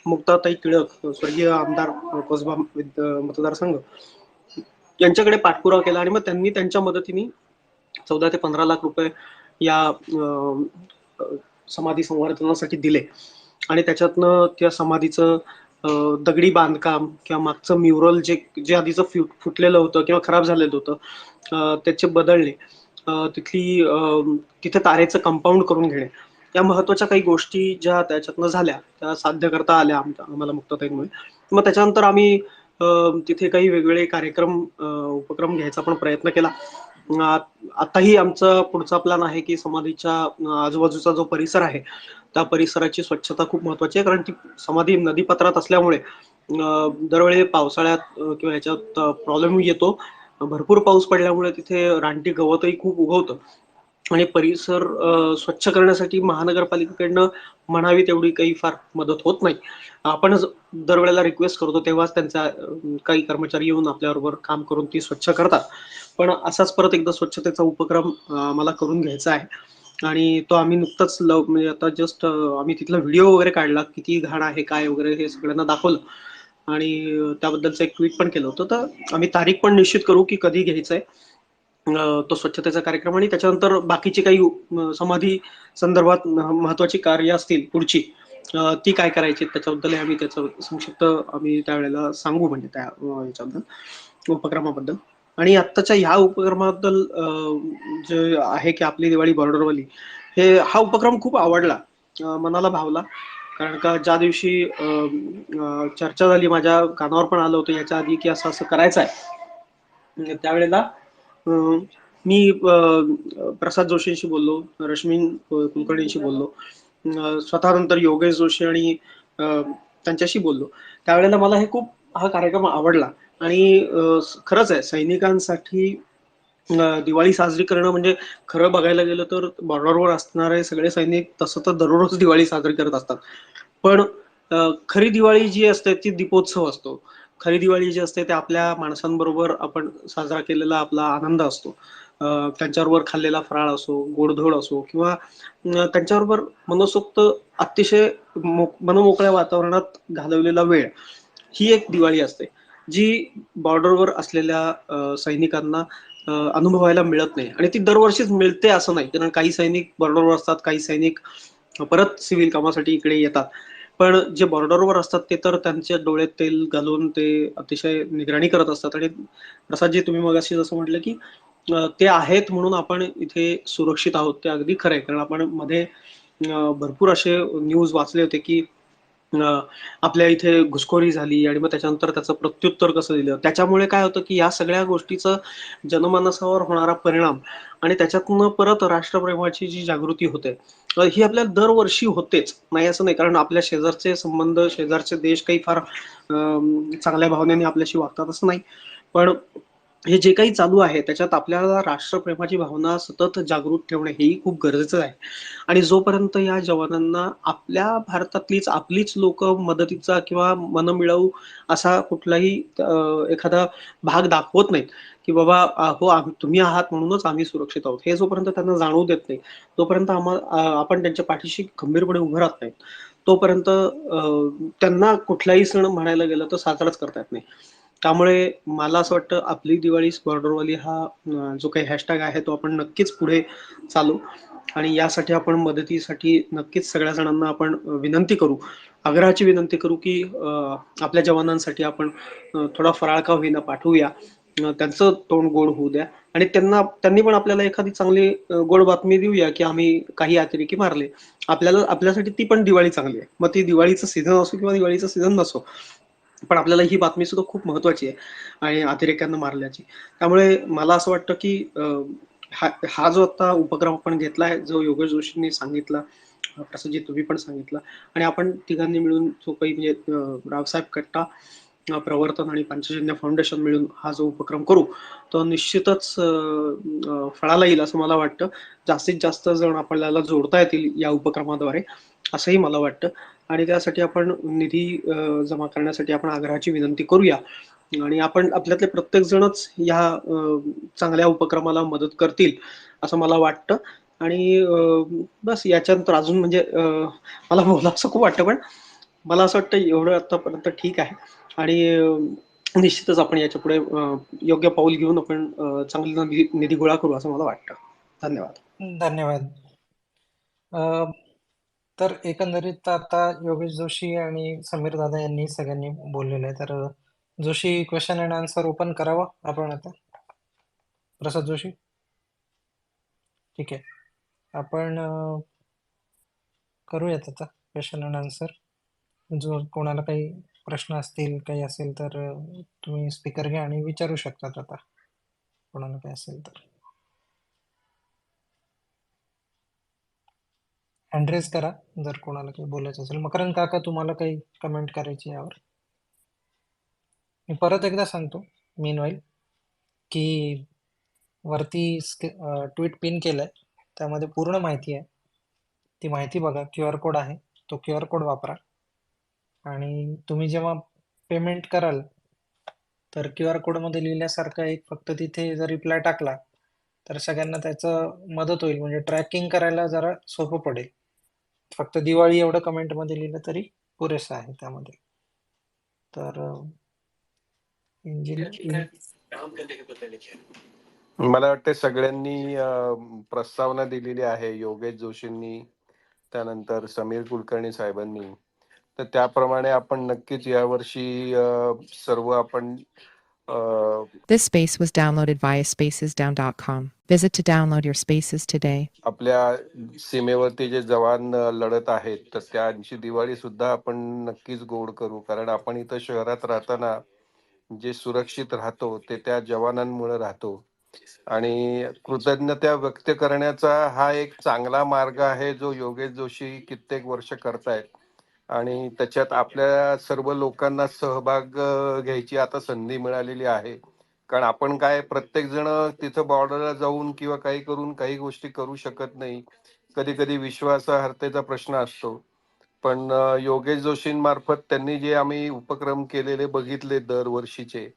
मुक्ताताई टिळक, स्वर्गीय आमदार कसबा मतदारसंघ यांच्याकडे पाठपुरावा केला आणि मग त्यांनी त्यांच्या मदतीने 14 ते 15 लाख रुपये या समाधी संवर्धनासाठी दिले. आणि त्याच्यातनं त्या समाधीचं दगडी बांधकाम किंवा मागचं म्युरल जे आधीचं फुटलेलं होतं किंवा खराब झालेलं होतं त्याचे बदलणे, तिथे तारेचं कंपाऊंड करून घेणे, या महत्वाच्या काही गोष्टी ज्या त्याच्यातनं झाल्या त्या साध्य करता आल्या आम्हाला मुक्ताताईंमुळे. मग त्याच्यानंतर आम्ही तिथे काही वेगवेगळे उपक्रम घ्यायचा पण प्रयत्न केला. आताही आमचा पुढचा प्लॅन आहे की समाधीच्या आजूबाजूचा जो परिसर आहे त्या परिसराची स्वच्छता खूप महत्वाची आहे, कारण ती समाधी नदीपात्रात असल्यामुळे दरवेळी पावसाळ्यात किंवा याच्यात प्रॉब्लेम येतो. भरपूर पाऊस पडल्यामुळे तिथे रानटी गवतही खूप उगवतं आणि परिसर स्वच्छ करण्यासाठी महानगरपालिकेकडनं म्हणावी तेवढी काही फार मदत होत नाही. आपण दरवेळेला रिक्वेस्ट करतो तेव्हाच त्यांचा काही कर्मचारी येऊन आपल्याबरोबर काम करून ती स्वच्छ करतात. पण असाच परत एकदा स्वच्छतेचा उपक्रम मला करून घ्यायचा आहे आणि तो आम्ही नुकताच म्हणजे आता जस्ट आम्ही तिथला व्हिडिओ वगैरे काढला, किती घाण आहे काय वगैरे हे सगळ्यांना दाखवलं आणि त्याबद्दलचं एक ट्विट पण केलं होतं. तर आम्ही तारीख पण निश्चित करू की कधी घ्यायचंय तो स्वच्छतेचा कार्यक्रम. आणि त्याच्यानंतर बाकीची काही समाधी संदर्भात महत्वाची कार्य असतील पुढची ती काय करायची त्याच्याबद्दल आम्ही त्याचं संक्षिप्त आम्ही त्यावेळेला सांगू, म्हणजे त्या याच्याबद्दल उपक्रमाबद्दल. आणि आत्ताच्या ह्या उपक्रमाबद्दल जे आहे की आपली दिवाळी बॉर्डरवाली, हा उपक्रम खूप आवडला, मनाला भावला. कारण का ज्या दिवशी चर्चा झाली, माझ्या कानावर पण आलं होतं याच्या आधी की असं असं करायचं आहे, त्यावेळेला मी प्रसाद जोशींशी बोललो, रश्मीन कुलकर्णींशी बोललो, स्वतः नंतर योगेश जोशी आणि त्यांच्याशी बोललो. त्यावेळेला मला हा कार्यक्रम आवडला. आणि खरंच आहे, सैनिकांसाठी दिवाळी साजरी करणं म्हणजे खरं बघायला गेलं तर बॉर्डरवर असणारे सगळे सैनिक तसं तर दररोज दिवाळी साजरी करत असतात, पण खरी दिवाळी जी असते ती दीपोत्सव असतो. खरी दिवाळी जी असते ते आपल्या माणसांबरोबर आपण साजरा केलेला आपला आनंद असतो. त्यांच्याबरोबर खाल्लेला फराळ असो, गोडधोड असो किंवा त्यांच्याबरोबर मनसोक्त अतिशय मनमोकळ्या वातावरणात घालवलेला वेळ, ही एक दिवाळी असते, जी बॉर्डरवर असलेल्या सैनिकांना अनुभवायला मिळत नाही. आणि ती दरवर्षीच मिळते असं नाही, कारण काही सैनिक बॉर्डरवर असतात, काही सैनिक परत सिव्हिल कामासाठी इकडे येतात. पण जे बॉर्डरवर असतात ते तर त्यांच्या डोळ्यात तेल घालून ते अतिशय निगराणी करत असतात. आणि प्रसाद जी तुम्ही मगाशी जसं म्हटलं की ते आहेत म्हणून आपण इथे सुरक्षित आहोत, ते अगदी खरं आहे. कारण आपण मध्ये भरपूर असे न्यूज वाचले होते की आपल्या इथे घुसखोरी झाली आणि मग त्याच्यानंतर त्याचं प्रत्युत्तर कसं दिलं. त्याच्यामुळे काय होतं की या सगळ्या गोष्टीचं जनमानसावर होणारा परिणाम आणि त्याच्यातनं परत राष्ट्रप्रेमाची जी जागृती होते, ही आपल्याला दरवर्षी होतेच, नाही असं नाही. कारण आपल्या शेजारचे संबंध, शेजारचे देश काही फार चांगल्या भावनेने आपल्याशी वागतात असं नाही. पण हे जे काही चालू आहे त्याच्यात आपल्याला राष्ट्रप्रेमाची भावना सतत जागृत ठेवणे हेही खूप गरजेचं आहे. आणि जोपर्यंत या जवानांना आपल्या भारतातलीच आपलीच लोक मदतीचा किंवा मनमिळावू असा कुठलाही एखादा भाग दाखवत नाहीत की बाबा हो तुम्ही आहात म्हणूनच आम्ही सुरक्षित आहोत, हे जोपर्यंत त्यांना जाणवू देत नाही, तोपर्यंत आपण त्यांच्या पाठीशी खंबीरपणे उभं राहत नाही, तोपर्यंत त्यांना कुठलाही सण म्हणायला गेलं तर साजराच करता येत नाही. त्यामुळे मला असं वाटतं आपली दिवाळी बॉर्डरवाली हा जो काही हॅशटॅग आहे तो आपण नक्कीच पुढे चालू. आणि यासाठी आपण मदतीसाठी नक्कीच सगळ्या जणांना आपण विनंती करू, आग्रहाची विनंती करू की आपल्या जवानांसाठी आपण थोडा फराळ का होईना पाठवूया, त्यांचं तोंड गोड होऊ द्या. आणि त्यांनी पण आपल्याला एखादी चांगली गोड बातमी देऊया की आम्ही काही अतिरेकी मारले. आपल्यासाठी ती पण दिवाळी चांगली आहे, मग ती दिवाळीचं सीझन असो किंवा दिवाळीचं सीझन नसो, पण आपल्याला ही बातमी सुद्धा खूप महत्वाची आहे आणि अतिरेक्यांना मारल्याची. त्यामुळे मला असं वाटतं की हा जो आता उपक्रम आपण घेतलाय, जो योगेश जोशींनी सांगितला, प्रसादजी तुम्ही पण सांगितलं, आणि आपण तिघांनी मिळून जो काही म्हणजे रावसाहेब कट्टा प्रवर्तन आणि पंचजन्य फाउंडेशन मिळून हा जो उपक्रम करू, तो निश्चितच फळाला येईल असं मला वाटतं. जास्तीत जास्त जण आपल्याला जोडता येतील या उपक्रमाद्वारे असंही मला वाटतं. आणि त्यासाठी आपण निधी जमा करण्यासाठी आपण आग्रहाची विनंती करूया. आणि आपण आपल्यातले प्रत्येक जणच या चांगल्या उपक्रमाला मदत करतील असं मला वाटतं. आणि बस याच्यानंतर अजून म्हणजे मला बोलावंसं खूप वाटतं, पण मला असं वाटतं एवढं आतापर्यंत ठीक आहे. आणि निश्चितच आपण याच्या पुढे योग्य पाऊल घेऊन आपण चांगला निधी गोळा करू असं मला वाटतं. धन्यवाद. धन्यवाद. तर एकंदरीत आता योगेश जोशी आणि समीर दादा यांनी सगळ्यांनी बोललेलं आहे. तर Joshi question and answer open करावा आपण आता. प्रसाद जोशी, ठीक आहे, आपण करूयात आता क्वेश्चन अँड आन्सर. जो कोणाला काही प्रश्न असतील काही असेल तर तुम्ही स्पीकर घ्या आणि विचारू शकतात आता कोणाला काही असेल तर. हँड रेज करा जर कोणाला काही बोलायचं असेल. मकरंद काका, तुम्हाला काही कमेंट करायची यावर? मी परत एकदा सांगतो मीनवाईल की वरती ट्विट पिन केलंय, त्यामध्ये पूर्ण माहिती आहे. ती माहिती बघा, QR कोड आहे, तो QR कोड वापरा. आणि तुम्ही जेव्हा पेमेंट कराल तर QR कोडमध्ये लिहिल्यासारखं एक फक्त तिथे जर रिप्लाय टाकला तर सगळ्यांना त्याचं मदत होईल, म्हणजे ट्रॅकिंग करायला जरा सोपं पडेल. फक्त दिवाळी एवढं कमेंटमध्ये लिहिलं तरी पुरेसं आहे त्यामध्ये. तर मला वाटतं सगळ्यांनी प्रस्तावना दिलेली आहे, योगेश जोशींनी, त्यानंतर समीर कुलकर्णी साहेबांनी. तर त्याप्रमाणे आपण नक्कीच यावर्षी सर्व आपण This space was downloaded via spacesdown.com. Visit to download your spaces today. आपल्या सीमेवरती जे जवान लढत आहेत तर त्यांची दिवाळी सुद्धा आपण नक्कीच गोड करू. कारण आपण इथं शहरात राहताना जे सुरक्षित राहतो ते त्या जवानांमुळे राहतो. आणि कृतज्ञता व्यक्त करण्याचा हा एक चांगला मार्ग आहे जो योगेश जोशी कित्येक वर्ष करतायत. आणि त्याच्यात आपल्या सर्व लोकांना सहभाग घ्यायची आता संधी मिळालेली आहे. कारण आपण काय प्रत्येक जण तिथं बॉर्डरला जाऊन किंवा काही करून काही गोष्टी करू शकत नाही. कधी कधी विश्वासार्हतेचा प्रश्न असतो. पण योगेश जोशींमार्फत त्यांनी जे आम्ही उपक्रम केलेले बघितले दरवर्षीचे,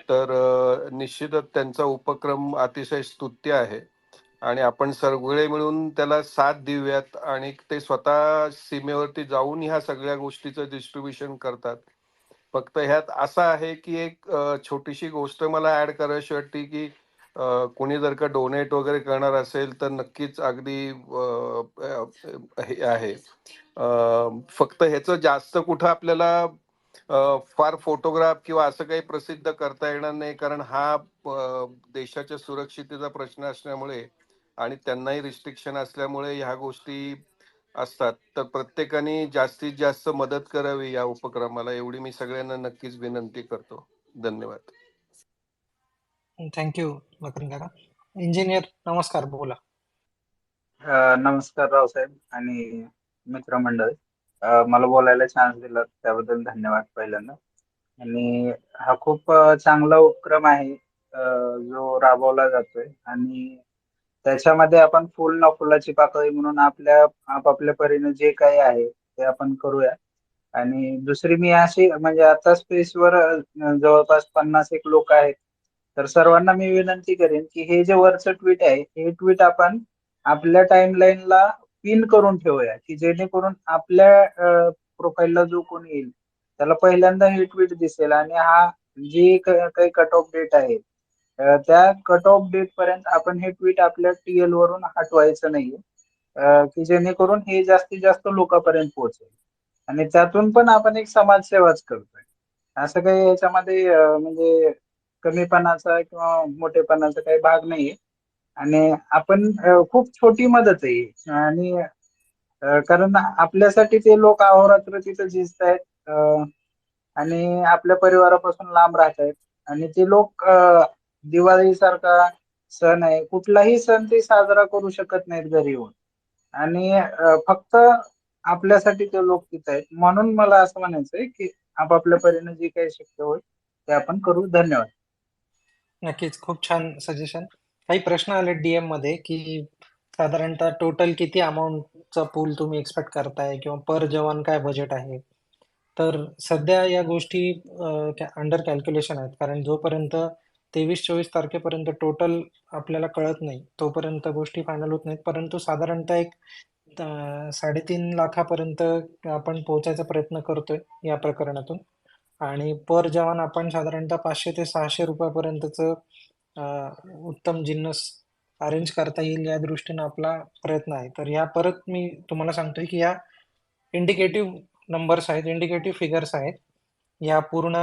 तर निश्चितच त्यांचा उपक्रम अतिशय स्तुत्य आहे आणि आपण सगळे मिळून त्याला साथ देऊयात. आणि ते स्वतः सीमेवरती जाऊन ह्या सगळ्या गोष्टीचं डिस्ट्रीब्युशन करतात. फक्त ह्यात असं आहे की एक छोटीशी गोष्ट मला ऍड करावीशी वाटते की कोणी जर का डोनेट वगैरे करणार असेल तर नक्कीच अगदी हे आहे. फक्त ह्याचं जास्त कुठं आपल्याला फार फोटोग्राफ किंवा असं काही प्रसिद्ध करता येणार नाही, कारण हा देशाच्या सुरक्षितेचा प्रश्न असल्यामुळे आणि त्यांनाही रिस्ट्रिक्शन असल्यामुळे ह्या गोष्टी असतात. तर प्रत्येकाने जास्तीत जास्त मदत करावी या उपक्रमाला, एवढी मी सगळ्यांना नक्कीच विनंती करतो. धन्यवाद. थँक्यू मकरंद काका. इंजिनियर नमस्कार, बोला. नमस्कार रावसाहेब आणि मित्रमंडळी. मला बोलायला चान्स दिला त्याबद्दल धन्यवाद पहिल्यांदा. आणि हा खूप चांगला उपक्रम आहे जो राबवला जातोय, आणि त्याच्यामध्ये आपण फुल ना फुलाची पाकळी म्हणून आपापल्या परीने जे काही आहे ते आपण करूया. आणि दुसरी मी अशी म्हणजे आता स्पेसवर जवळपास 50 एक लोक आहेत, तर सर्वांना मी विनंती करेन की हे जे वरचं ट्विट आहे हे ट्विट आपण आपल्या टाइमलाईनला पिन करून ठेवूया, की जेणेकरून आपल्या प्रोफाईलला जो कोणी येईल त्याला पहिल्यांदा हे ट्विट दिसेल. आणि हा जी काही कट ऑफ डेट आहे त्या कट ऑफ डेट पर्यंत आपण हे ट्विट आपल्या टीएल वरून हटवायचं नाहीये, की जेणेकरून हे जास्तीत जास्त लोकांपर्यंत पोहोचेल. आणि त्यातून पण आपण एक समाजसेवाच करतोय, असं काही याच्यामध्ये म्हणजे कमीपणाचा किंवा मोठेपणाचा काही भाग नाहीये. आणि आपण खूप छोटी मदत आहे ही. आणि कारण आपल्यासाठी ते लोक अहोरात्र तिथं झिजतायत आणि आपल्या परिवारापासून लांब राहत आहेत. आणि ते लोक दिवाळी सारखा सण आहे, कुठलाही सण ते साजरा करू शकत नाहीत घरी येऊन, आणि फक्त आपल्यासाठी ते लोक तिथं आहेत. म्हणून मला असं म्हणायचंय की आपापल्या परीने जे काही शक्य होईल ते आपण करू. धन्यवाद. नक्कीच, खूप छान सजेशन. काही प्रश्न आले डीएम मध्ये की साधारणतः टोटल किती अमाऊंटचा पूल तुम्ही एक्सपेक्ट करताय किंवा पर जवान काय बजेट आहे. तर सध्या या गोष्टी अंडर कॅल्क्युलेशन आहेत, कारण जोपर्यंत 23-24 तारखेपर्यंत टोटल आपल्याला कळत नाही तोपर्यंत गोष्टी फायनल होत नाहीत. परंतु साधारणतः एक 3.5 लाखापर्यंत आपण पोहोचायचा प्रयत्न करतोय या प्रकरणातून. आणि पर जवान आपण साधारणतः 500 ते 600 रुपयापर्यंतचं उत्तम जिन्नस अरेंज करता येईल या दृष्टीनं आपला प्रयत्न आहे. तर या परत मी तुम्हाला सांगतोय की या इंडिकेटिव्ह नंबर्स आहेत, इंडिकेटिव्ह फिगर्स आहेत. या पूर्ण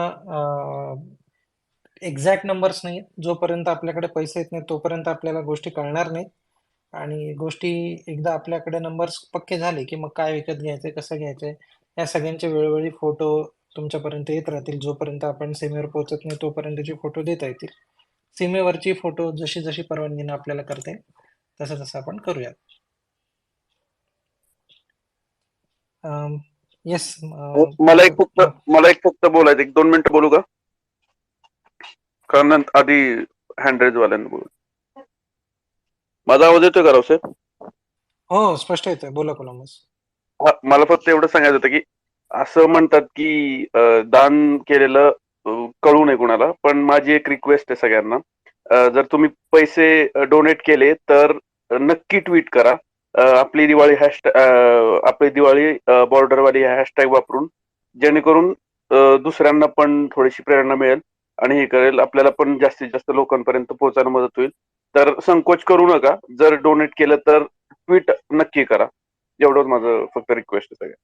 एक्झॅक्ट नंबर्स नाही. जोपर्यंत आपल्याकडे पैसे येत नाहीत तोपर्यंत आपल्याला गोष्टी कळणार नाहीत. आणि गोष्टी एकदा आपल्याकडे नंबर्स पक्के झाले की मग काय विकत घ्यायचंय, कसं घ्यायचंय, या सगळ्यांचे वेळोवेळी फोटो तुमच्यापर्यंत येत राहतील. जोपर्यंत आपण सीमेवर पोहोचत नाही तोपर्यंतचे फोटो देता येतील. सीमेवरची फोटो जशी जशी परवानगीनं आपल्याला करता येईल तसं तसं आपण करूयात. येस. मला एक फक्त बोलायचं, 1-2 मिनिटं बोलू का? कारण आधी हँडरेज वाल्यांना बोलू. माझा आवाज येतोय का रावसाहेब? हो, स्पष्ट येतोय, बोला कोलंबस. मला फक्त एवढं सांगायचं होतं की असं म्हणतात की दान केलेलं कळू नये कुणाला, पण माझी एक रिक्वेस्ट आहे सगळ्यांना, जर तुम्ही पैसे डोनेट केले तर नक्की ट्विट करा आपली दिवाळी आपली दिवाळी बॉर्डरवाली हॅशटॅग वापरून, जेणेकरून दुसऱ्यांना पण थोडीशी प्रेरणा मिळेल आणि हे करेल, आपल्याला पण जास्तीत जास्त लोकांपर्यंत पोहोचायला मदत होईल. तर संकोच करू नका, जर डोनेट केलं तर ट्विट नक्की करा. एवढंच माझं फक्त रिक्वेस्ट आहे सगळ्या.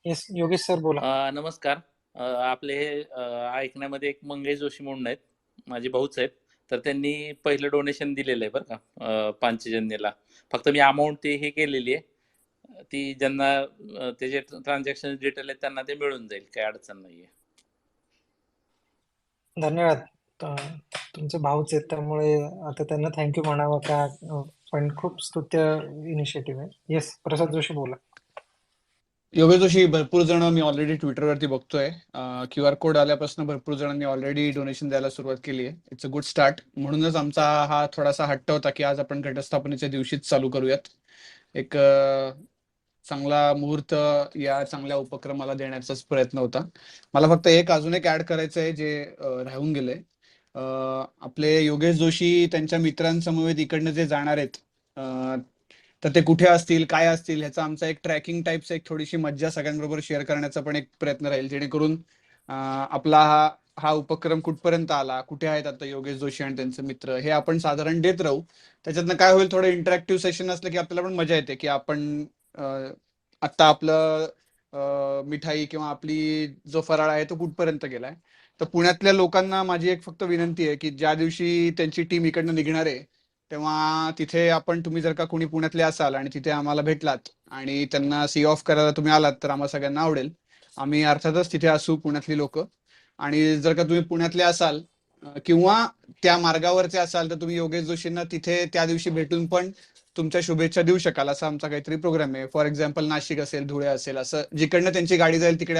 येस, योगेश सर बोला. नमस्कार. आपले हे ऐकण्यामध्ये एक मंगेश जोशी म्हणून आहेत, माझे भाऊच आहेत. तर त्यांनी पहिलं डोनेशन दिलेलं आहे बरं का पांचजन्यला. फक्त मी अमाऊंट ते हे केलेली आहे, ती ज्यांना त्याचे ट्रान्झॅक्शन डिटेल आहेत त्यांना ते मिळून जाईल, काही अडचण नाहीये. धन्यवाद. तुमचे भाऊच आहेत त्यामुळे आता त्यांना थँक्यू म्हणावं का, पण खूप स्तुत्य इनिशिएटिव्ह आहे. येस, प्रसाद जोशी बोला. योगेश जोशी, भरपूर जण मी ऑलरेडी ट्विटरवरती बघतोय. QR कोड आल्यापासून भरपूर जणांनी ऑलरेडी डोनेशन द्यायला सुरुवात केली आहे. It's a good start. म्हणूनच आमचा हा थोडासा हट्ट होता की आज आपण घटस्थापनेच्या दिवशीच चालू करूयात. एक चांगला मुहूर्त या चांगल्या उपक्रमाला देण्याचाच प्रयत्न होता. मला फक्त अजून एक ऍड करायचं आहे जे राहून गेलंय. आपले योगेश जोशी त्यांच्या मित्रांसमवेत इकडनं जे जाणार आहेत, तर ते कुठे असतील, काय असतील, ह्याचा आमचा एक ट्रॅकिंग टाईपचा एक थोडीशी मज्जा सगळ्यांबरोबर शेअर करण्याचा पण एक प्रयत्न राहील, जेणेकरून आपला हा उपक्रम कुठपर्यंत आला, कुठे आहेत आता योगेश जोशी आणि त्यांचे मित्र, हे आपण साधारण देत राहू. त्याच्यातनं काय होईल, थोडं इंटरॅक्टिव्ह सेशन असलं की आपल्याला पण मजा येते की आपण आत्ता आपलं मिठाई किंवा आपली जो फराळ आहे तो कुठपर्यंत गेलाय. तर पुण्यातल्या लोकांना माझी एक फक्त विनंती आहे की ज्या दिवशी त्यांची टीम इकडनं निघणार आहे तेव्हा तिथे तुम्ही जर का कोणी पुण्यातले असाल आणि तिथे आम्हाला भेटलात आणि त्यांना सी ऑफ करायला तुम्ही आलात तर आम्हाला सगळ्यांना आवडेल. आम्ही अर्थातच तिथे असू, पुण्यातली लोक. आणि जर का तुम्ही पुण्यातले असाल किंवा त्या मार्गावरचे असाल तर तुम्ही योगेश जोशींना तिथे त्या दिवशी भेटून पण तुमच्या शुभेच्छा देऊ शकाल, असा आमचा काहीतरी प्रोग्राम आहे. फॉर एक्झाम्पल नाशिक असेल, धुळे असेल, असं जिकडनं त्यांची गाडी जाईल तिकडे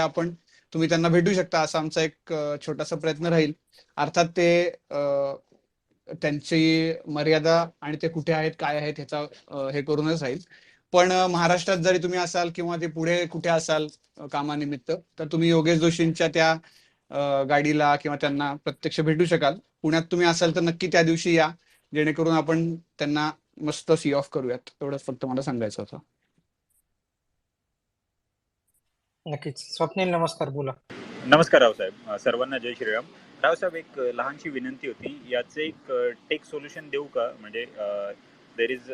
तुम्ही त्यांना भेटू शकता, असा आमचा एक छोटासा प्रयत्न राहील. अर्थात ते त्यांची मर्यादा आणि ते कुठे आहेत, काय आहेत ह्याचा हे करूनच राहील. पण महाराष्ट्रात जरी तुम्ही असाल किंवा ते पुढे कुठे असाल कामानिमित्त, तर तुम्ही योगेश जोशींच्या त्या गाडीला किंवा त्यांना प्रत्यक्ष भेटू शकाल. पुण्यात तुम्ही असाल तर नक्की त्या दिवशी या, जेणेकरून आपण त्यांना मस्त सी ऑफ करूयात. एवढंच फक्त मला सांगायचं होतं. नक्कीच. स्वप्नील, नमस्कार, बोला. नमस्कार रावसाहेब, सर्वांना जय श्रीराम. रावसाहेब, एक लहानशी विनंती होती. याचे एक टेक सोल्युशन देऊ का? म्हणजे देर इज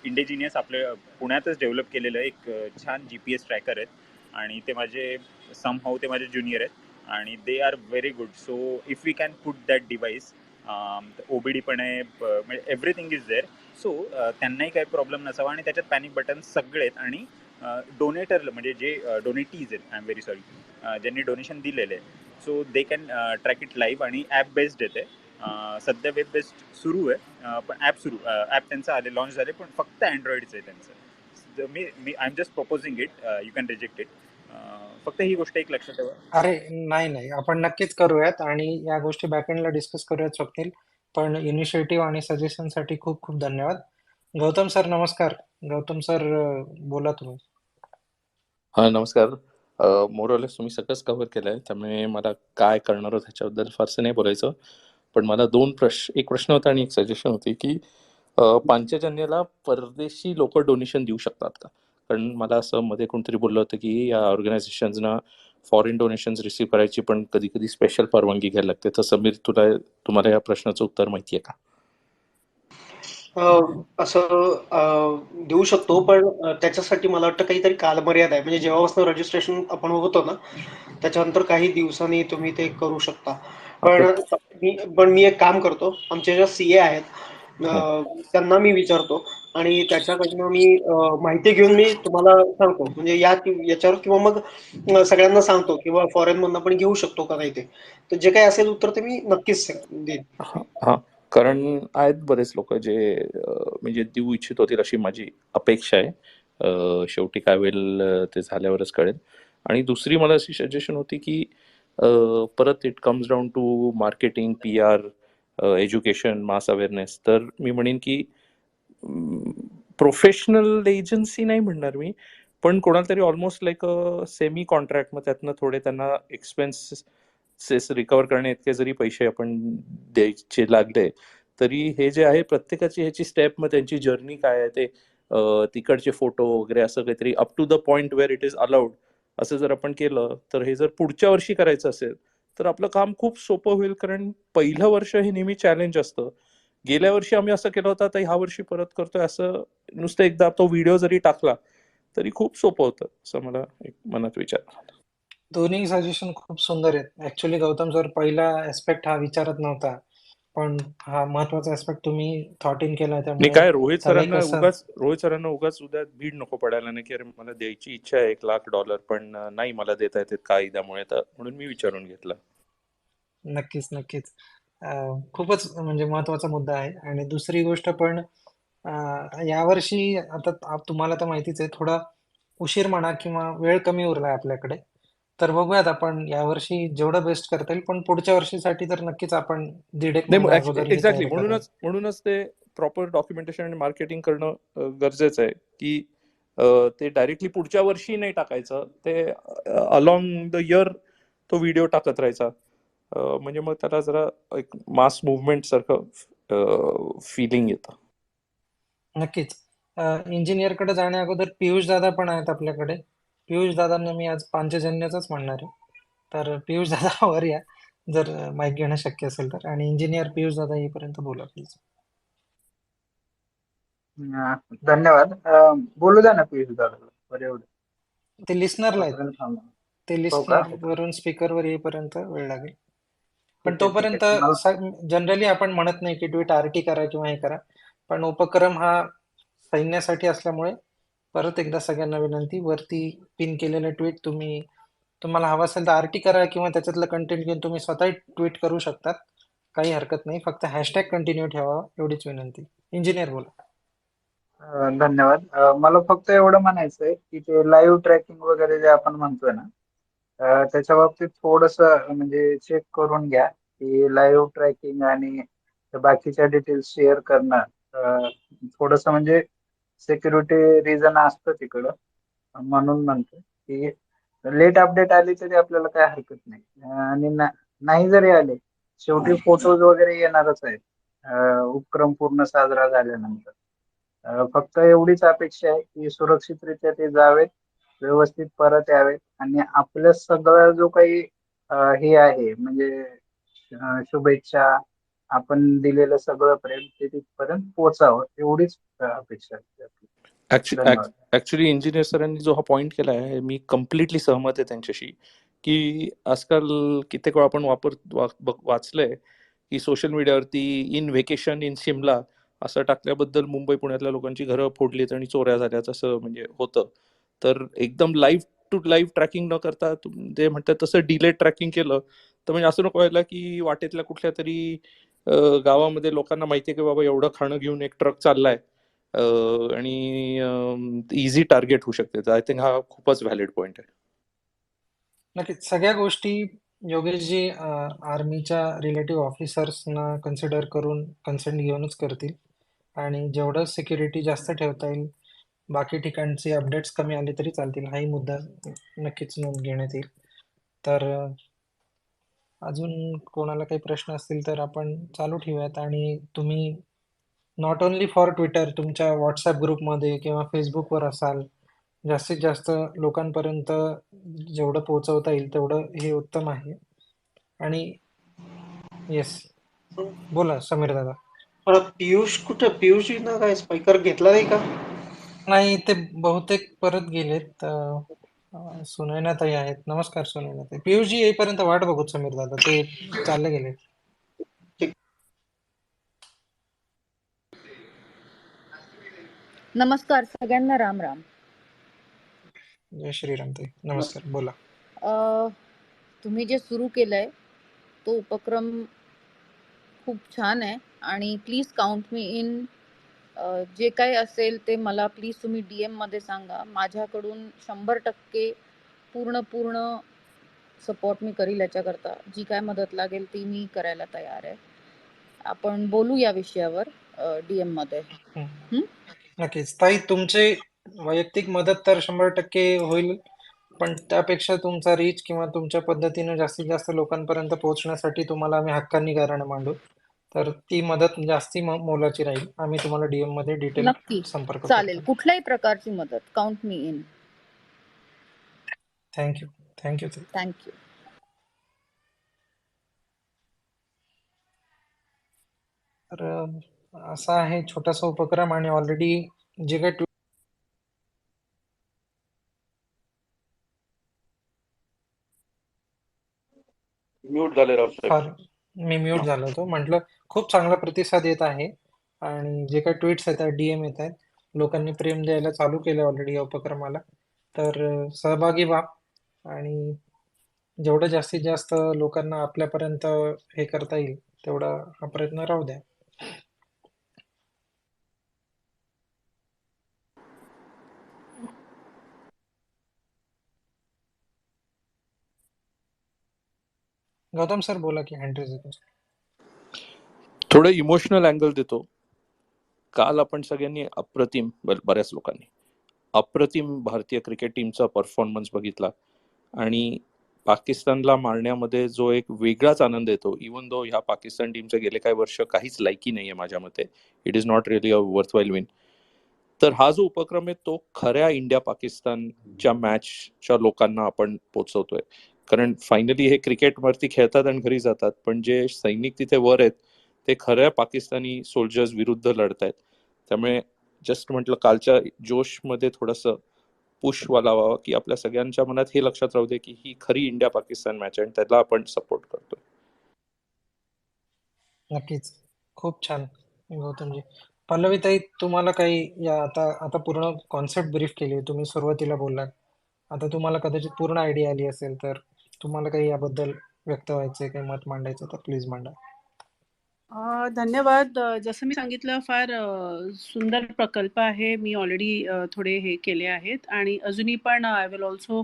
इंडिजिनियस आपल्या पुण्यातच डेव्हलप केलेलं एक छान GPS ट्रॅकर आहेत आणि ते माझे ते माझे ज्युनियर आहेत आणि they are very good. So if we can put that device, OBD पण आहे, म्हणजे एव्हरीथिंग इज देअर. सो त्यांनाही काही प्रॉब्लेम नसावा आणि त्याच्यात पॅनिक बटन सगळे आहेत आणि डोनेटर म्हणजे जे डोनेटीज आहेत, आय एम व्हेरी सॉरी, ज्यांनी डोनेशन दिलेले आहे, so they can track it live आणि ॲप बेस्ड येते. सध्या वेब बेस्ड सुरू आहे, पण ॲप त्यांचं आले, लॉन्च झाले, पण फक्त अँड्रॉइडचं आहे त्यांचं. मी I am just proposing it, you can reject it. फक्त ही गोष्ट एक लक्षात ठेवा. अरे नाही, आपण नक्कीच करूयात आणि या गोष्टी बॅकएंडला डिस्कस करूयात स्वप्नील. पण इनिशिएटिव्ह आणि सजेशनसाठी खूप खूप धन्यवाद. गौतम सर, नमस्कार. गौतम सर, बोला तुम्ही. हा, नमस्कार. मोरलेस तुम्ही सगळंच कव्हर केलंय, त्यामुळे मला काय करणार आहोत ह्याच्याबद्दल फारसं नाही बोलायचं. पण मला एक प्रश्न होता आणि एक सजेशन होती की पांचजन्याला परदेशी लोक डोनेशन देऊ शकतात का? कारण मला असं मध्ये कोणतरी बोललं होतं की या ऑर्गनायझेशन्सना फॉरेन डोनेशन्स रिसीव्ह करायची पण कधी कधी स्पेशल परवानगी घ्यायला लागते. तर समीर, तुम्हाला या प्रश्नाचं उत्तर माहिती आहे का? असं देऊ शकतो, पण त्याच्यासाठी मला वाटतं काहीतरी कालमर्यादा आहे. म्हणजे जेव्हापासून रजिस्ट्रेशन आपण होतो ना, त्याच्यानंतर काही दिवसांनी तुम्ही ते करू शकता. पण मी एक काम करतो, आमचे जे CA आहेत त्यांना मी विचारतो आणि त्याच्याकडनं मी माहिती घेऊन मी तुम्हाला सांगतो. म्हणजे याच्यावर किंवा मग सगळ्यांना सांगतो किंवा फॉरेन मधनं पण घेऊ शकतो का नाही ते. तर जे काही असेल उत्तर ते मी नक्कीच देईन. हा, कारण आहेत बरेच लोक जे म्हणजे देऊ इच्छित होतील अशी माझी अपेक्षा आहे. शेवटी काय होईल ते झाल्यावरच कळेल. आणि दुसरी मला अशी सजेशन होती की परत it comes down to marketing, PR, education, mass awareness. तर मी म्हणेन की प्रोफेशनल एजन्सी नाही म्हणणार मी, पण कोणाला तरी ऑलमोस्ट लाईक सेमी कॉन्ट्रॅक्ट, मग त्यातनं थोडे त्यांना एक्सपेन्सेस रिकवर करणे इतके जरी पैसे आपण द्यायचे लागले तरी हे जे आहे प्रत्येकाची ह्याची स्टेप, मग त्यांची जर्नी काय आहे ते, तिकडचे फोटो वगैरे असं काहीतरी up to the point where it is allowed असं जर आपण केलं तर हे जर पुढच्या वर्षी करायचं असेल तर आपलं काम खूप सोपं होईल. कारण पहिलं वर्ष हे नेहमी चॅलेंज असतं. गेल्या वर्षी आम्ही असं केलं होतं, आता ह्या वर्षी परत करतोय, असं नुसतं एकदा तो व्हिडिओ जरी टाकला तरी खूप सोपं होतं, असं मला एक मनात विचार. दोन्ही सजेशन खूप सुंदर आहेत. ऍक्च्युली गौतम सर, पहिला ऍस्पेक्ट हा विचारत नव्हता, पण हा महत्वाचा ऍस्पेक्ट तुम्ही थॉट इन केला. मी त्यामुळे काय रोहित त्याला सरांना उगाच उद्या भीड नको पडायला नाही की अरे मला द्यायची इच्छा आहे $1,00,000 पण नाही मला देता येते कायद्यामुळे, तर म्हणून मी विचारून घेतलं. नक्कीच. खूपच म्हणजे महत्वाचा मुद्दा आहे. आणि दुसरी गोष्ट पण यावर्षी आता तुम्हाला तर माहितीच आहे, थोडा उशीर म्हणा किंवा वेळ कमी उरलाय आपल्याकडे, तर बघूयात आपण यावर्षी जेवढं बेस्ट करता येईल, पण पुढच्या वर्षीसाठी तर नक्कीच आपण 1.5 नाही, महिना अगोदर ही एक्झॅक्टली. तयारी करावी. म्हणूनच ते प्रॉपर डॉक्युमेंटेशन आणि मार्केटिंग करणं गरजेचं आहे, की ते डायरेक्टली पुढच्या वर्षी नाही टाकायचं, ते अलॉंग द इयर तो व्हिडिओ टाकत राहायचा. म्हणजे मग त्याला जरा एक मास मुवमेंट सारखं फिलिंग येतं. नक्कीच. इंजिनियरकडे जाण्या अगोदर पियुष दादा पण आहेत आपल्याकडे. पियुष दादांना मी आज पांचजन्यच म्हणणार आहे. तर पियुष दादा वर या, जर माईक घेणं शक्य असेल तर. आणि इंजिनियर पियुष दादा येईपर्यंत बोला प्लीज. धन्यवाद. बोलू द्या ना पियुष दादाला. बरं एवढं ते लिस्नरला आहेत. तोपर्यंत थांबा. ते हो का? लिस्नर वरून स्पीकरवर येईपर्यंत वेळ लागेल. पण ठीक आहे, ठीक तोपर्यंत आहे. मला जनरली आपण म्हणत नाही की ट्विट आरटी करा किंवा हे करा, पण उपक्रम हा सैन्यासाठी असल्यामुळे परत एकदा सगळ्यांना विनंती, वरती पिन केलेलं ट्विट तुम्हाला हवं असेल तर आरटी करा किंवा त्याच्यातलं कंटेंट घेऊन तुम्ही स्वतः ट्विट करू शकतात. काही हरकत नाही, फक्त हॅशटॅग कंटिन्यू ठेवा एवढीच विनंती. इंजिनियर बोला. धन्यवाद. मला फक्त एवढं म्हणायचंय की ते लाईव्ह ट्रॅकिंग वगैरे जे आपण म्हणतोय ना, त्याच्या बाबतीत थोडस म्हणजे चेक करून घ्या की लाईव्ह ट्रॅकिंग आणि बाकीच्या डिटेल्स शेअर करणं थोडस म्हणजे सिक्युरिटी रिझन असतं तिकडं, म्हणून म्हणतो की लेट अपडेट आली तरी आपल्याला काय हरकत नाही. आणि नाही जरी आले, शेवटी फोटोज वगैरे येणारच आहेत उपक्रम पूर्ण साजरा झाल्यानंतर. फक्त एवढीच अपेक्षा आहे की सुरक्षितरित्या ते जावेत, व्यवस्थित परत यावेत आणि आपल्या सगळा जो काही हे आहे म्हणजे शुभेच्छा, आपण दिलेलं सगळं प्रेम ते तिथपर्यंत पोहोचावं, एवढीच अपेक्षा असते आपली. धन्यवाद. ऍक्च्युली इंजिनियर सरांनी जो हा पॉइंट केला आहे, मी कम्प्लिटली सहमत आहे त्यांच्याशी, की आजकाल कित्येक वेळा आपण वाचलंय की सोशल मीडियावरती इन व्हेकेशन इन शिमला असं टाकल्याबद्दल मुंबई पुण्यातल्या लोकांची घरं फोडलीत आणि चोऱ्या झाल्यात असं म्हणजे होतं. तर एकदम लाईव्ह टू लाईव्ह ट्रॅकिंग न करता ते म्हणतात तसं डिलेड ट्रॅकिंग केलं तर म्हणजे असं नको व्हायला की वाटेतल्या कुठल्या तरी गावामध्ये लोकांना माहिती आहे की बाबा एवढं खाणं घेऊन एक ट्रक चाललाय आणि इझी टार्गेट होऊ शकते. तर आय थिंक हा खूपच व्हॅलिड पॉइंट आहे. नक्कीच सगळ्या गोष्टी योगेशजी आर्मीच्या रिलेटिव्ह ऑफिसर्सना कन्सिडर करून कन्सेंट घेऊनच करतील. आणि जेवढं सिक्युरिटी जास्त ठेवता येईल, बाकी ठिकाणचे अपडेट्स कमी आले तरी चालतील, हाही मुद्दा नक्कीच नोंद घेण्यात येईल. तर अजून कोणाला काही प्रश्न असतील तर आपण चालू ठेवूयात. आणि तुम्ही नॉट ओन्ली फॉर ट्विटर, तुमच्या व्हॉट्सॲप ग्रुपमध्ये किंवा फेसबुकवर असाल, जास्तीत जास्त लोकांपर्यंत जेवढं पोहोचवता येईल तेवढं हे उत्तम आहे. आणि येस, बोला समीर दादा. परत पियुष कुठं? पियुष ना काय स्पीकर घेतला नाही का? नाही, ते बहुतेक परत गेलेत. सुनयनाताई आहेत. नमस्कार सुनयनाताई. पियुषजी येईपर्यंत वाट बघू समीर दादा, ते चालले गेले. नमस्कार सगळ्यांना, राम राम. जय श्रीराम ताई, नमस्कार, बोला. तुम्ही जे सुरू केलंय तो उपक्रम खूप छान आहे आणि प्लीज काउंट मी इन. जे काही असेल ते मला प्लीज तुम्ही DM मध्ये सांगा. माझ्याकडून 100% पूर्ण सपोर्ट मी करील याच्याकरता. जी काय मदत लागेल ती मी करायला तयार आहे. आपण बोलू या विषयावर DM मध्ये. नक्कीच ताई, तुमची वैयक्तिक मदत तर 100% होईल, पण त्यापेक्षा तुमचा रीच किंवा तुमच्या पद्धतीने जास्तीत जास्त लोकांपर्यंत पोहोचण्यासाठी तुम्हाला आम्ही हक्कानी गाऱ्हाणं मांडू. तर ती मदत जास्ती मोलाची राहील. आम्ही तुम्हाला DM मध्ये डिटेल नक्की संपर्क चालेल. करतो. कुठल्याही प्रकारची मदत, काउंट मी इन. थँक्यू ताई. थँक्यू. तर असा आहे छोटासा उपक्रम. आणि ऑलरेडी जे काही म्यूट झाले राव साहेब. मी म्यूट झालो होतो. म्हटलं खूप चांगला प्रतिसाद येत आहे आणि जे काही ट्विट्स येत आहेत, DM येत आहेत, लोकांनी प्रेम द्यायला चालू केलं ऑलरेडी या उपक्रमाला. तर सहभागी व्हा आणि जेवढं जास्तीत जास्त लोकांना आपल्यापर्यंत हे करता येईल तेवढा हा प्रयत्न राहू द्या. गौतम सर बोला की हँड रेज आहे. थोडं इमोशनल अँगल देतो. काल आपण सगळ्यांनी अप्रतिम बऱ्याच लोकांनी अप्रतिम भारतीय क्रिकेट टीमचा परफॉर्मन्स बघितला आणि पाकिस्तानला मारण्यामध्ये जो एक वेगळाच आनंद येतो, इवन दो ह्या पाकिस्तान टीमचे गेले काही वर्ष काहीच लायकी नाहीये माझ्या मते, it is not really a worthwhile win. तर हा जो उपक्रम आहे तो खऱ्या इंडिया पाकिस्तानच्या मॅचच्या लोकांना आपण पोचवतोय. कारण फायनली हे क्रिकेटवरती खेळतात आणि घरी जातात, पण जे सैनिक तिथे वर आहेत ते खऱ्या पाकिस्तानी सोल्जर्स विरुद्ध लढतायत. त्यामुळे जस्ट म्हटलं कालच्या जोशमध्ये थोडंसं पुश वालावा की आपल्या सगळ्यांच्या मनात हे लक्षात राहू दे की ही खरी इंडिया पाकिस्तान मॅच आहे आणि त्याला आपण सपोर्ट करतोय. नक्कीच. खूप छान गौतमजी. पल्लवीताई, तुम्हाला काही या आता पूर्ण कॉन्सेप्ट ब्रीफ केली, तुम्ही सुरुवातीला बोललात. आता तुम्हाला कदाचित पूर्ण आयडिया आली असेल, तर तुम्हाला काही याबद्दल व्यक्त व्हायचंय, काही मत मांडायचं तर प्लीज मांडा. धन्यवाद. जसं मी सांगितलं फार सुंदर प्रकल्प आहे. मी ऑलरेडी थोडे हे केले आहेत आणि अजूनही पण I will also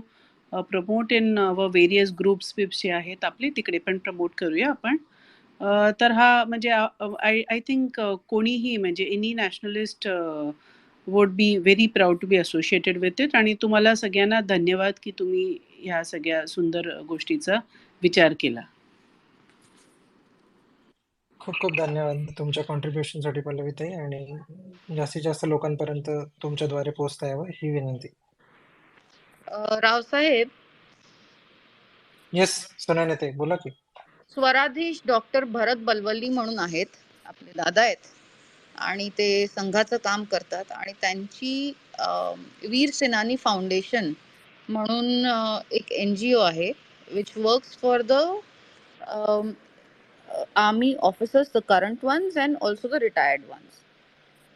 promote in various groups जे आहेत आपले, तिकडे पण प्रमोट करूया आपण. तर हा म्हणजे आय थिंक कोणीही म्हणजे any nationalist would be very proud to be associated with it. आणि तुम्हाला सगळ्यांना धन्यवाद की तुम्ही ह्या सगळ्या सुंदर गोष्टीचा विचार केला. खूप खूप धन्यवाद तुमच्या कॉन्ट्रीब्युशनसाठी पल्लवीताई, आणि जास्तीत जास्त लोकांपर्यंत तुमच्याद्वारे पोहोचता यावं ही विनंती. रावसाहेब, येस सोनालीताई बोला की. स्वराधीश डॉक्टर भरत बलवली म्हणून आहेत, आपले दादा आहेत आणि ते संघाचं काम करतात आणि त्यांची वीर सेनानी फाउंडेशन म्हणून एक NGO आहे which works for the army officers, the current ones and also the retired ones.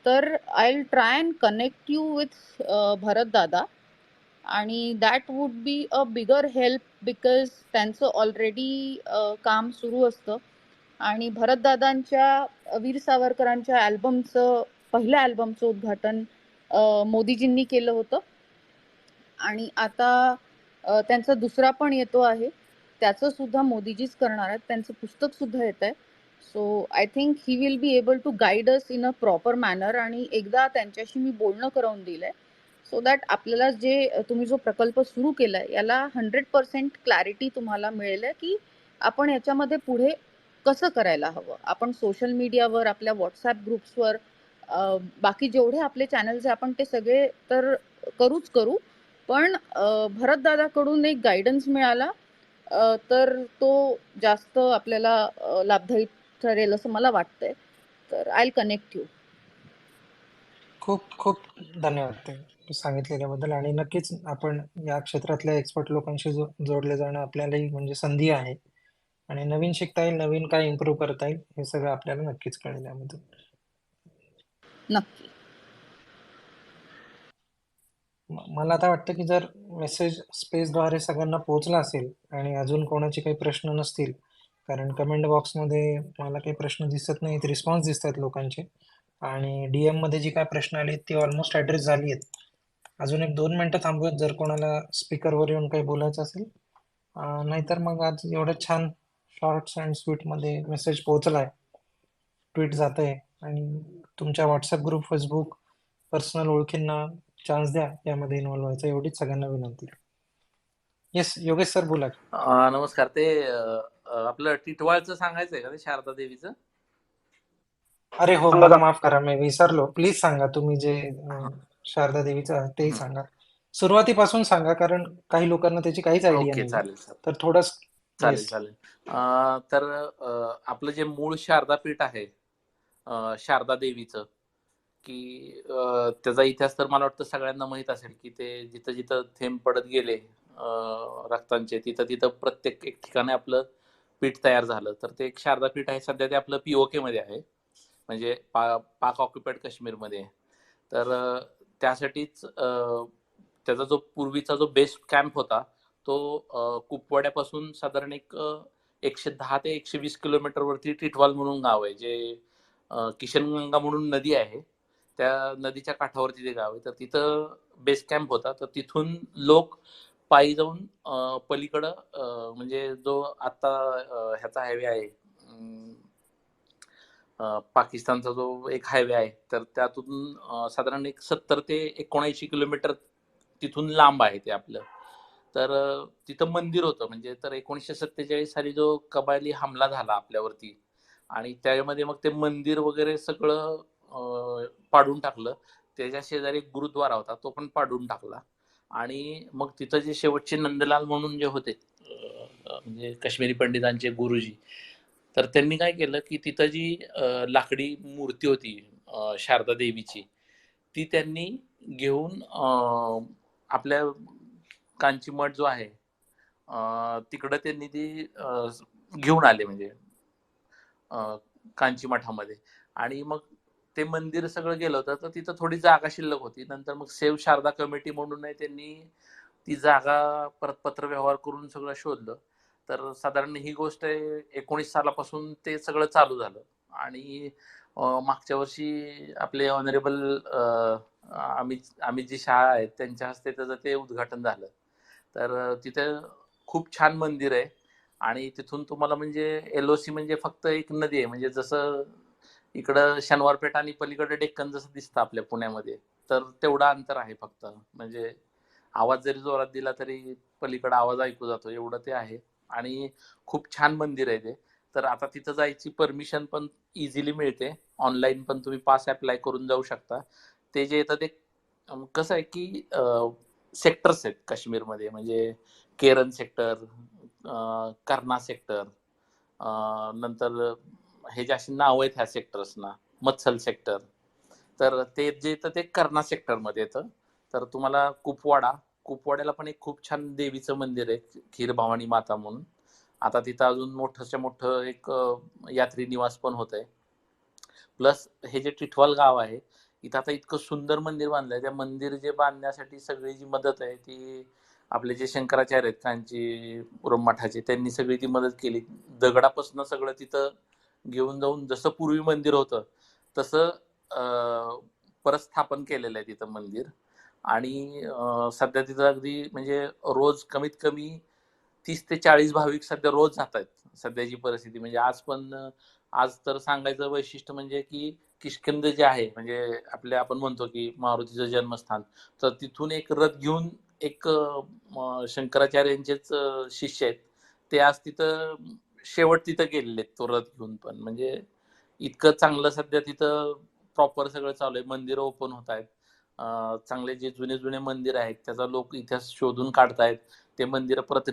तर I will try and connect you with Bharat Dada आणि that would be a bigger help because त्यांचं ऑलरेडी काम सुरू असतं. आणि भरतदादांच्या वीर सावरकरांच्या ॲल्बमचं पहिल्या ॲल्बमचं उद्घाटन मोदीजींनी केलं होतं आणि आता त्यांचा दुसरा पण येतो आहे, त्याचं सुद्धा मोदीजीच करणार आहेत. त्यांचं पुस्तक सुद्धा येत आहे. So I think he will be able to guide us in a proper manner. आणि एकदा त्यांच्याशी मी बोलणं करून दिलं आहे सो दॅट आपल्याला जे तुम्ही जो प्रकल्प सुरू केला आहे याला 100% क्लॅरिटी तुम्हाला मिळेल की आपण याच्यामध्ये पुढे कसं करायला हवं. आपण सोशल मीडियावर, आपल्या व्हॉट्सॲप ग्रुप्सवर, बाकी जेवढे आपले चॅनल्स आहे आपण ते सगळे तर करू, पण भरतदादाकडून एक गायडन्स मिळाला तर तो जास्त आपल्याला लाभदायी ठरेल असं मला वाटतंय. तर आय विल कनेक्ट यू. खूप खूप धन्यवाद ते सांगितलेल्याबद्दल, आणि नक्कीच आपण या क्षेत्रातल्या एक्सपर्ट लोकांशी जोडले जाणं आपल्यालाही म्हणजे संधी आहे, आणि नवीन शिकता येईल, नवीन काय इम्प्रूव्ह करता येईल हे सगळं आपल्याला नक्कीच कळेल यामधून. नक्की. मला आता वाटतं की जर मेसेज स्पेसद्वारे सगळ्यांना पोहोचला असेल आणि अजून कोणाचे काही प्रश्न नसतील, कारण कमेंट बॉक्समध्ये मला काही प्रश्न दिसत नाहीत, रिस्पॉन्स दिसत आहेत लोकांचे, आणि DM मध्ये जी काय प्रश्न आले ती ऑलमोस्ट ॲड्रेस झाली आहेत. अजून एक 2 मिनटं थांबूयात जर कोणाला स्पीकरवर येऊन काही बोलायचं असेल. नाहीतर मग आज एवढं छान शॉर्ट्स अँड स्वीटमध्ये मेसेज पोहोचला आहे, ट्विट जात आहे, आणि तुमच्या व्हॉट्सअप ग्रुप, फेसबुक, पर्सनल ओळखींना चान्स द्या यामध्ये इन्व्हॉल्व व्हायचं, एवढीच सगळ्यांना विनंती. येस योगेश सर बोला. नमस्कार. ते आपलं टिटवाळचं सांगायचंय का ते शारदा देवीचं? अरे हो, मला माफ करा, मी विसरलो. प्लीज सांगा तुम्ही जे शारदा देवीचं तेही सांगा, सुरुवातीपासून सांगा, कारण काही लोकांना त्याची काहीच आयडिया ओके, नाही. चालेल तर थोडस चालेल. तर आपलं जे मूळ शारदापीठ आहे शारदा देवीचं, की त्याचा इतिहास तर मला वाटतं सगळ्यांना माहित असेल की ते जिथं जिथं थेंब पडत गेले रक्तांचे, तिथं तिथं प्रत्येक एक ठिकाणी आपलं पीठ तयार झालं. तर ते एक शारदापीठ आहे. सध्या ते आपलं POK मध्ये आहे, म्हणजे पाक ऑक्युपाईड काश्मीरमध्ये आहे. तर त्यासाठीच त्याचा जो पूर्वीचा जो बेस कॅम्प होता तो कुपवाड्यापासून साधारण एक 110 ते 120 किलोमीटरवरती टिटवाल म्हणून गाव आहे, जे किशनगंगा म्हणून नदी आहे, त्या नदीच्या काठावरती ते गाव आहे. तर तिथं बेस कॅम्प होता. तर तिथून लोक पायी जाऊन पलीकडं म्हणजे जो आता ह्याचा हायवे आहे, पाकिस्तानचा जो एक हायवे आहे, तर त्यातून साधारण एक 70 ते 79 किलोमीटर तिथून लांब आहे ते आपलं. तर तिथं मंदिर होतं. म्हणजे तर 1947 साली जो कबायली हमला झाला आपल्यावरती आणि त्यामध्ये मग ते मंदिर वगैरे सगळं पाडून टाकलं. त्याच्या शेजारी एक गुरुद्वारा होता, तो पण पाडून टाकला. आणि मग तिथं जे शेवटचे नंदलाल म्हणून जे होते, म्हणजे काश्मीरी पंडितांचे गुरुजी, तर त्यांनी काय केलं की तिथं जी लाकडी मूर्ती होती शारदा देवीची, ती त्यांनी घेऊन आपल्या कांची मठ जो आहे तिकडं त्यांनी ती घेऊन आले, म्हणजे कांची मठामध्ये. आणि मग ते मंदिर सगळं गेलं होतं, तर तिथं थोडी जागा शिल्लक होती. नंतर मग सेव्ह शारदा कमिटी म्हणून त्यांनी ती जागा परत पत्र व्यवहार करून सगळं शोधलं. तर साधारण ही गोष्ट 19 सालापासून ते सगळं चालू झालं. आणि मागच्या वर्षी आपले ऑनरेबल अमितजी शहा आहेत, त्यांच्या हस्ते त्याचं ते उद्घाटन झालं. तर तिथे खूप छान मंदिर आहे. आणि तिथून तुम्हाला म्हणजे LOC म्हणजे फक्त एक नदी आहे, म्हणजे जसं इकडं शनिवारपेठ आणि पलीकडे डेक्कन जसं दिसतं आपल्या पुण्यामध्ये, तर तेवढं अंतर आहे फक्त. म्हणजे आवाज जरी जोरात दिला तरी पलीकडे आवाज ऐकू जातो, एवढं ते आहे. आणि खूप छान मंदिर आहे ते. तर आता तिथं जायची परमिशन पण इझिली मिळते, ऑनलाईन पण तुम्ही पास अप्लाय करून जाऊ शकता. ते जे येतं ते कसं आहे की सेक्टर्स आहेत काश्मीरमध्ये, म्हणजे केरन सेक्टर, कर्ना सेक्टर, नंतर हे जे अशी नाव आहेत ह्या सेक्टर्सना, मत्सल सेक्टर. तर ते जे येतं ते कर्ना सेक्टरमध्ये येतं. तर तुम्हाला कुपवाड्याला पण एक खूप छान देवीचं मंदिर आहे, खीर भवानी माता म्हणून. आता तिथं अजून मोठंच्या मोठं एक यात्री निवास पण होत आहे. प्लस हे जे टिटवाल गाव आहे, इथं आता इतकं सुंदर मंदिर बांधलंय. त्या मंदिर जे बांधण्यासाठी सगळी जी मदत आहे ती आपले जे शंकराचार्य आहेत कांचीपुरम मठाचे, त्यांनी सगळी ती मदत केली. दगडापासून सगळं तिथं घेऊन जाऊन जसं पूर्वी मंदिर होतं तसं परत स्थापन केलेलं आहे तिथं मंदिर. आणि सध्या तिथं अगदी म्हणजे रोज कमीत कमी 30 ते 40 भाविक सध्या रोज जात आहेत, सध्याची परिस्थिती. म्हणजे आज तर सांगायचं वैशिष्ट्य म्हणजे की किष्किंध जे आहे, म्हणजे आपल्या आपण म्हणतो की मारुतीचं जन्मस्थान, तर तिथून एक रथ घेऊन एक शंकराचार्यांचेच शिष्य आहेत, ते आज तिथं शेवट तिथं गेलेले आहेत तो रथ घेऊन. पण म्हणजे इतकं चांगलं सध्या तिथं प्रॉपर सगळं चालू आहे. मंदिरं ओपन होत आहेत. चांगले जे जुने जुने मंदिर आहेत त्याचा लोक इतिहास शोधून काढतायत. ते मंदिर परत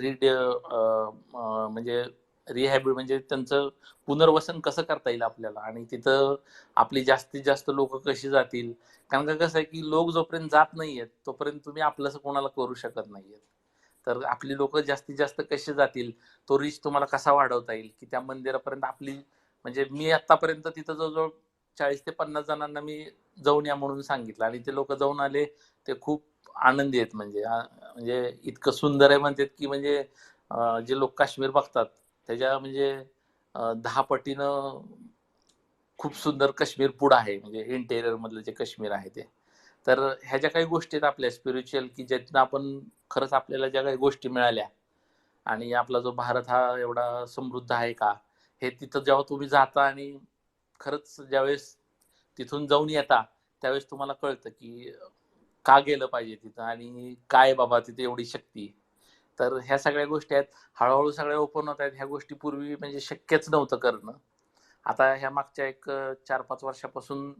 म्हणजे रिहॅबिट, म्हणजे त्यांचं पुनर्वसन कसं करता येईल आपल्याला, आणि तिथं आपली जास्तीत जास्त लोक कशी जातील. कारण का कसं आहे की लोक जोपर्यंत जात नाहीयेत तोपर्यंत तुम्ही आपलंसं कोणाला करू शकत नाहीयेत. तर आपली लोक जास्तीत जास्त कशी जातील, तो रीच तुम्हाला कसा वाढवता येईल, की त्या मंदिरापर्यंत आपली, म्हणजे मी आतापर्यंत तिथं जवळजवळ 40 ते 50 जणांना मी जाऊन या म्हणून सांगितलं आणि ते लोक जाऊन आले. ते खूप आनंदी आहेत. म्हणजे इतकं सुंदर आहे म्हणतात की म्हणजे जे लोक काश्मीर बघतात त्याच्या म्हणजे 10 पटीनं खूप सुंदर काश्मीर पुढं आहे, म्हणजे इंटेरियर मधलं जे काश्मीर आहे ते. तर ह्या ज्या काही गोष्टी आहेत आपल्या स्पिरिच्युअल, की ज्यातनं आपण खरंच आपल्याला ज्या काही गोष्टी मिळाल्या आणि आपला जो भारत हा एवढा समृद्ध आहे का, हे तिथं जेव्हा तुम्ही जाता आणि खरंच ज्यावेळेस तिथून जाऊन येता त्यावेळेस तुम्हाला कळतं की का गेलं पाहिजे तिथं आणि काय बाबा तिथे एवढी शक्ती. तर ह्या सगळ्या गोष्टी आहेत, हळूहळू सगळ्या ओपन होत आहेत. ह्या गोष्टी पूर्वी म्हणजे शक्यच नव्हतं करणं. आता ह्या मागच्या एक 4-5 वर्षापासून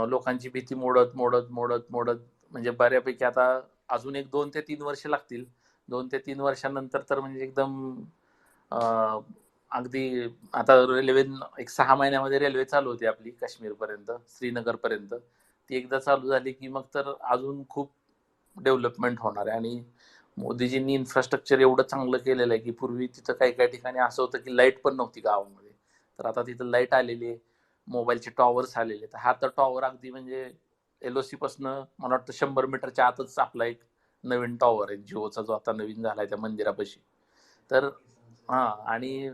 लोकांची भीती मोडत मोडत मोडत मोडत म्हणजे बऱ्यापैकी आता अजून एक 2 ते 3 वर्ष लागतील. 2 ते 3 वर्षानंतर तर म्हणजे एकदम अगदी आता रेल्वे एक 6 महिन्यामध्ये रेल्वे चालू होती आपली काश्मीरपर्यंत, श्रीनगरपर्यंत. ती एकदा चालू झाली की मग तर अजून खूप डेव्हलपमेंट होणार आहे. आणि मोदीजींनी इन्फ्रास्ट्रक्चर एवढं चांगलं केलेलं आहे की पूर्वी तिथं काही काही ठिकाणी असं होतं की लाईट पण नव्हती गावामध्ये, तर आता तिथं लाईट आलेली आहे, मोबाईलचे टॉवर्स आलेले आहेत. हा तर टॉवर अगदी म्हणजे LOC पासनं मला वाटतं 100 मीटरच्या आतच आपला एक नवीन टॉवर आहे जिओचा, जो आता नवीन झालाय त्या मंदिरापाशी. तर आणि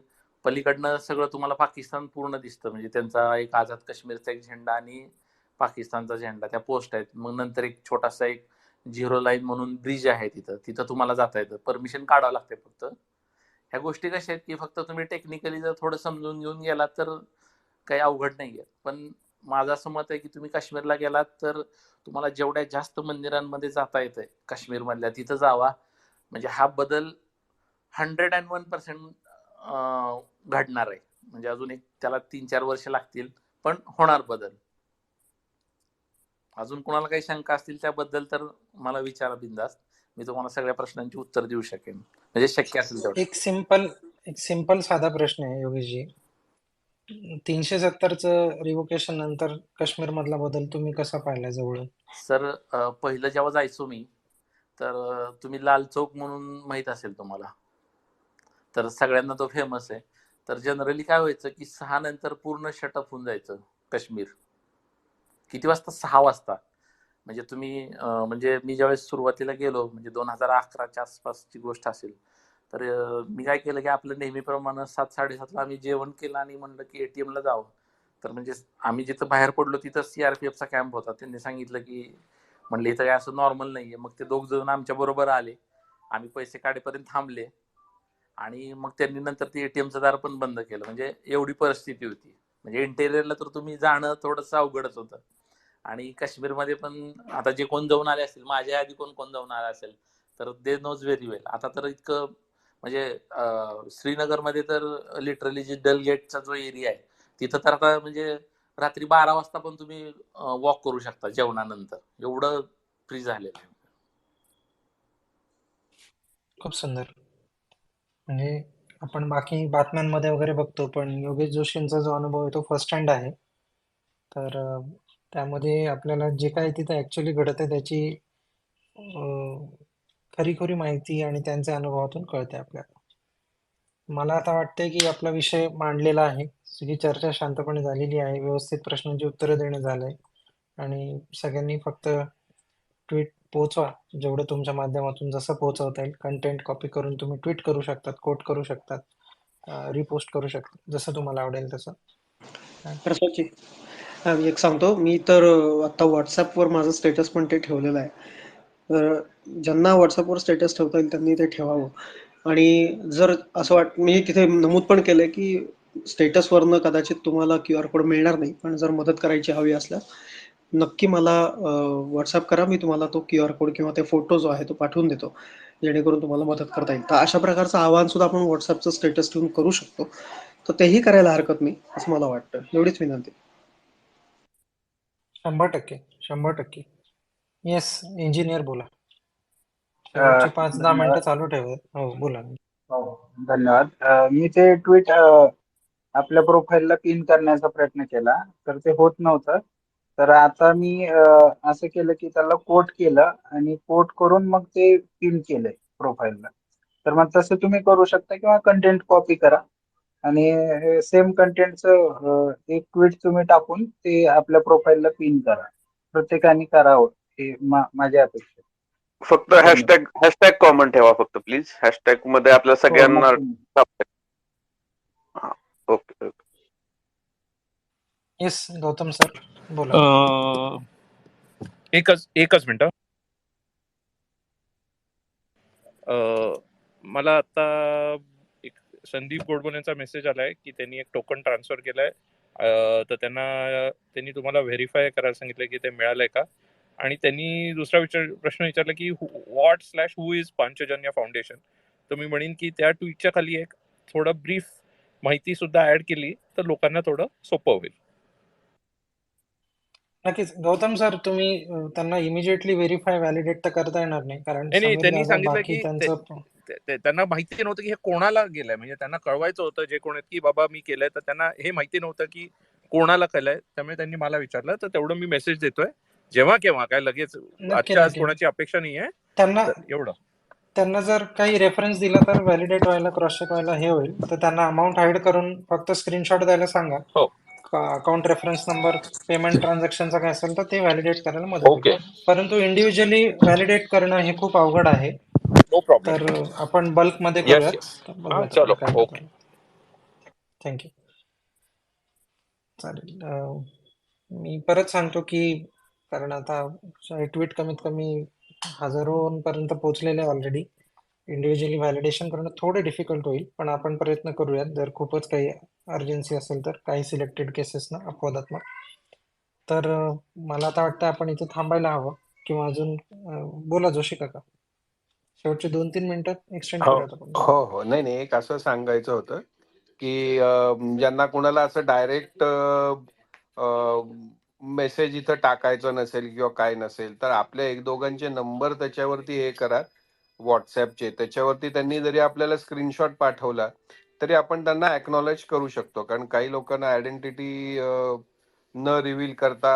पलीकडनं सगळं तुम्हाला पाकिस्तान पूर्ण दिसतं, म्हणजे त्यांचा एक आझाद काश्मीरचा एक झेंडा आणि पाकिस्तानचा झेंडा त्या पोस्ट आहेत. मग नंतर एक छोटासा एक झिरो लाईन म्हणून ब्रिज आहे तिथं, तिथं तुम्हाला जाता येतं. परमिशन काढावं लागते फक्त. ह्या गोष्टी कशा आहेत की फक्त तुम्ही टेक्निकली जर थोडं समजून घेऊन गेलात तर काही अवघड नाहीये. पण माझं असं मत आहे की तुम्ही काश्मीरला गेलात तर तुम्हाला जेवढ्या जास्त मंदिरांमध्ये जाता येतंय काश्मीरमधल्या तिथं जावा. म्हणजे हा बदल 101% घडणार आहे. म्हणजे अजून एक त्याला 3-4 वर्ष लागतील, पण होणार बदल. अजून कोणाला काही शंका असतील त्याबद्दल तर मला विचारा बिनधास्त. मी तुम्हाला सगळ्या प्रश्नांची उत्तर देऊ शकेन. म्हणजे शक्य असेल तेवढं. एक सिंपल साधा प्रश्न आहे योगेशजी. 370चं रिव्होकेशन नंतर काश्मीर मधला बदल तुम्ही कसा पाहिला जवळून? सर पहिलं जेव्हा जायचो मी तर तुम्ही लाल चौक म्हणून माहित असेल तुम्हाला, तर सगळ्यांना तो फेमस आहे. तर जनरली काय व्हायचं की 6 नंतर पूर्ण शटअप होऊन जायचं काश्मीर. किती वाजता? 6 वाजता. म्हणजे तुम्ही म्हणजे मी ज्यावेळेस सुरुवातीला गेलो म्हणजे 2011च्या आसपासची गोष्ट असेल, तर मी काय केलं की आपलं नेहमीप्रमाणे 7-7:30ला आम्ही जेवण केलं आणि म्हणलं की ATM ला जावं. तर म्हणजे आम्ही जिथं बाहेर पडलो तिथं CRPFचा कॅम्प होता. त्यांनी सांगितलं की म्हणलं इथं काय असं नॉर्मल नाहीये. मग ते 2 जण आमच्या बरोबर आले. आम्ही पैसे काढेपर्यंत थांबले आणि मग त्यांनी नंतर ते ATMचं दार पण बंद केलं. म्हणजे एवढी परिस्थिती होती. म्हणजे इंटेरियरला तर तुम्ही जाणं थोडंसं अवघडच होतं. आणि काश्मीरमध्ये पण आता जे कोण जाऊन आले असतील, माझ्या आधी कोण जाऊन आले असेल, तर दे नोज व्हेरी वेल. आता तर इतकं म्हणजे श्रीनगरमध्ये तर लिटरली जे डल गेटचा जो एरिया आहे तिथं तर आता म्हणजे रात्री 12 वाजता पण तुम्ही वॉक करू शकता जेवणानंतर. एवढं फ्री झालेलं आहे. खूप सुंदर. म्हणजे आपण बाकी बातम्यांमध्ये वगैरे बघतो, पण योगेश जोशींचा जो अनुभव आहे तो फर्स्ट हँड आहे. तर त्यामध्ये आपल्याला जे काही तिथं ऍक्च्युली घडत आहे त्याची खरी माहिती आणि त्यांच्या अनुभवातून कळते आपल्याला. मला आता वाटतंय की आपला विषय मांडलेला आहे. सगळी चर्चा शांतपणे झालेली आहे. व्यवस्थित प्रश्नांची उत्तरं देणं झालंय आणि सगळ्यांनी फक्त ट्वीट पोहोचवा. जेवढं तुमच्या माध्यमातून जसं पोहोचवता येईल. कंटेंट कॉपी करून तुम्ही ट्वीट करू शकतात, कोट करू शकतात, रिपोस्ट करू शकतात. जसं तुम्हाला आवडेल तसं. प्रसादजी, मी एक सांगतो. मी तर आता व्हॉट्सअपवर माझं स्टेटस पण ते ठेवलेलं आहे. तर ज्यांना व्हॉट्सअपवर स्टेटस ठेवता येईल त्यांनी ते ठेवावं. आणि जर असं मी तिथे नमूद पण केलंय की स्टेटसवरनं कदाचित तुम्हाला QR कोड मिळणार नाही, पण जर मदत करायची हवी असल्यास नक्की मला व्हॉट्सअप करा. मी तुम्हाला तो QR कोड किंवा ते फोटो जो आहे तो पाठवून देतो, जेणेकरून तुम्हाला मदत करता येईल. तर अशा प्रकारचं आवाहन सुद्धा आपण व्हॉट्सअपचं स्टेटस ठेवून करू शकतो. तर तेही करायला हरकत नाही असं मला वाटतं. एवढीच विनंती. 100%. येस, इंजिनियर बोला. अ, शेवटची 5-10 मिनिटं धन्यवाद. चालू ठेवूयात. हो, बोला. हो, धन्यवाद. मी ते ट्विट आपल्या प्रोफाईलला पिन करण्याचा प्रयत्न केला, तर ते होत नव्हतं. तर आता मी असं केलं की त्याला कोट केलं आणि कोट करून मग ते पिन केलंय प्रोफाईलला. तर मग तसं तुम्ही करू शकता किंवा कंटेंट कॉपी करा आणि सेम कंटेंटचं एक ट्विट तुम्ही टाकून ते आपल्या प्रोफाईलला पिन करा. प्रत्येकाने करावं हे माझी अपेक्षा आहे. फक्त धन्यवाद. हॅशटॅग कॉमन ठेवा फक्त प्लीज. हॅशटॅग मध्ये आपल्या हो, सगळ्यांना नक्की. ओके. येस, गौतम सर बोला. एकच मिनिट. मला आता एक संदीप गोडबोलेंचा मेसेज आलाय की त्यांनी एक टोकन ट्रान्सफर केलाय. तर त्यांनी तुम्हाला व्हेरीफाय करायला सांगितलं की ते मिळालंय का. आणि त्यांनी दुसरा प्रश्न विचारला की who is पांचजन्य फाउंडेशन. तर मी म्हणेन की त्या ट्विटच्या खाली एक थोडं ब्रीफ माहिती सुद्धा ऍड केली तर लोकांना थोडं सोपं होईल. नक्कीच गौतम सर, तुम्ही त्यांना इमिजिएटली व्हेरीफाय व्हॅलिडेट तर करता येणार नाही, कारण नाही, समीर त्यांनी दादा सांगितलं बाकी की त्यांचं त्यांना माहिती नव्हतं की हे कोणाला गेलंय. म्हणजे त्यांना कळवायचं होतं जे कोण आहेत की बाबा मी केलंय, तर त्यांना हे माहिती नव्हतं की कोणाला केलंय. त्यामुळे त्यांनी मला विचारलं, तर तेवढं मी मेसेज देतोय. जेव्हा केव्हा काय लगेच आजच्या आज कोणाची अपेक्षा नाहीये. तर एवढं त्यांना जर काही रेफरन्स दिला तर व्हॅलिडेट व्हायला, क्रॉस चेक व्हायला हे होईल. तर त्यांना अमाऊंट हाईड करून फक्त स्क्रीनशॉट द्यायला सांगा. हो, अकाउंट रेफरन्स नंबर, पेमेंट ट्रान्झॅक्शनचा काय असेल तर ते व्हॅलिडेट करायला मदत होईल. ओके, परंतु इंडिव्हिज्युअली व्हॅलिडेट करणं हे खूप अवघड आहे. No problem. तर आपण बल्कमध्ये येस करूयात. येस. तर हा, बघूयात चलो आपण काय ओके. करतो. थँक्यू. चालेल. मी परत सांगतो की कारण आता ट्विट कमीत कमी हजारोंपर्यंत पोहोचलेले आहे ऑलरेडी. इंडिव्हिज्युअली व्हॅलिडेशन करणं थोडं डिफिकल्ट होईल, पण आपण प्रयत्न करूयात. जर खूपच काही अर्जन्सी असेल तर काही सिलेक्टेड केसेसना अपवादात्मक. तर मला आता वाटतं आपण इथे थांबायला हवं, किंवा अजून बोला जोशी काका. शेवटचे 2-3 मिनिटं एक्सटेंड हो करूयात आपण. हो हो नाही नाही, एक असं सांगायचं होतं की ज्यांना कोणाला असं डायरेक्ट मेसेज इथं टाकायचं नसेल किंवा काय नसेल, तर आपल्या एक दोघांचे नंबर त्याच्यावरती हे करा व्हॉट्सअपचे. त्याच्यावरती त्यांनी जरी आपल्याला स्क्रीनशॉट पाठवला तरी आपण त्यांना अॅक्नॉलेज करू शकतो. कारण काही लोकांना आयडेंटिटी न रिव्हील करता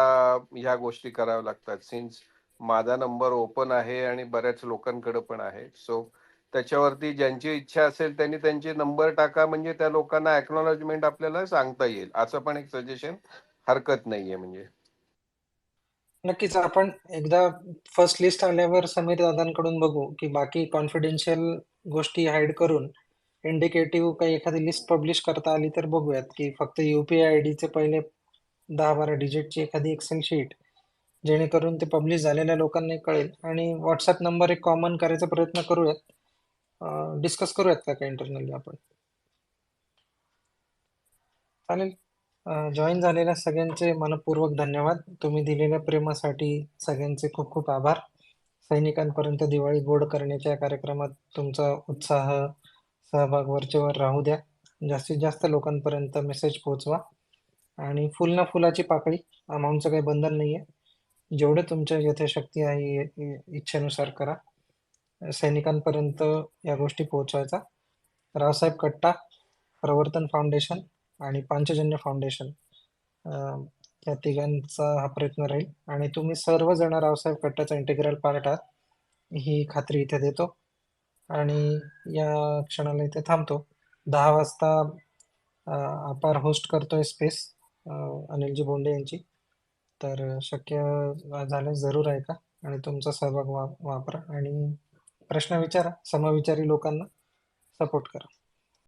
ह्या गोष्टी कराव्या लागतात. सिन्स माझा नंबर ओपन आहे आणि बऱ्याच लोकांकडे पण आहे, सो त्याच्यावरती ज्यांची इच्छा असेल त्यांनी त्यांचे नंबर टाका, म्हणजे त्या लोकांना अॅक्नॉलेजमेंट आपल्याला सांगता येईल. असं पण एक सजेशन हरकत नाहीये. म्हणजे नक्कीच आपण एकदा फर्स्ट लिस्ट आल्यावर समीर दादांकडून बघू की बाकी कॉन्फिडेन्शियल गोष्टी हाईड करून इंडिकेटिव्ह काही एखादी लिस्ट पब्लिश करता आली तर बघूयात, की फक्त युपीआय आयडीचे पहिले 10-12 डिजिटची एखादी एक्सेल शीट, जेणेकरून ते पब्लिश झालेल्या लोकांना कळेल. आणि व्हॉट्सअप नंबर एक कॉमन करायचा प्रयत्न करूयात. डिस्कस करूयात का इंटरनली आपण. चालेल. जॉईन झालेल्या सगळ्यांचे मनपूर्वक धन्यवाद. तुम्ही दिलेल्या प्रेमासाठी सगळ्यांचे खूप खूप आभार. सैनिकांपर्यंत दिवाळी गोड करण्याच्या कार्यक्रमात तुमचा उत्साह, सहभाग वरचेवर राहू द्या. जास्तीत जास्त लोकांपर्यंत मेसेज पोहोचवा. आणि फुल ना फुलाची पाकळी, अमाऊंटचं काही बंधन नाहीये. जेवढे तुमच्या यथाशक्ती आहे इच्छेनुसार करा. सैनिकांपर्यंत या गोष्टी पोहोचवायचा. रावसाहेब कट्टा, प्रवर्तन फाउंडेशन आणि पांचजन्य फाउंडेशन, या तिघांचा हा प्रयत्न राहील. आणि तुम्ही सर्वजण रावसाहेब कट्टाचा इंटिग्रल पार्ट आहात ही खात्री इथे देतो. आणि या क्षणाला इथे थांबतो. 10 वाजता अपार होस्ट करतोय स्पेस अनिलजी बोंडे यांची. तर शक्य झाल्यास जरूर ऐका आणि तुमचा सहभाग वापरा आणि प्रश्न विचारा. समविचारी लोकांना सपोर्ट करा.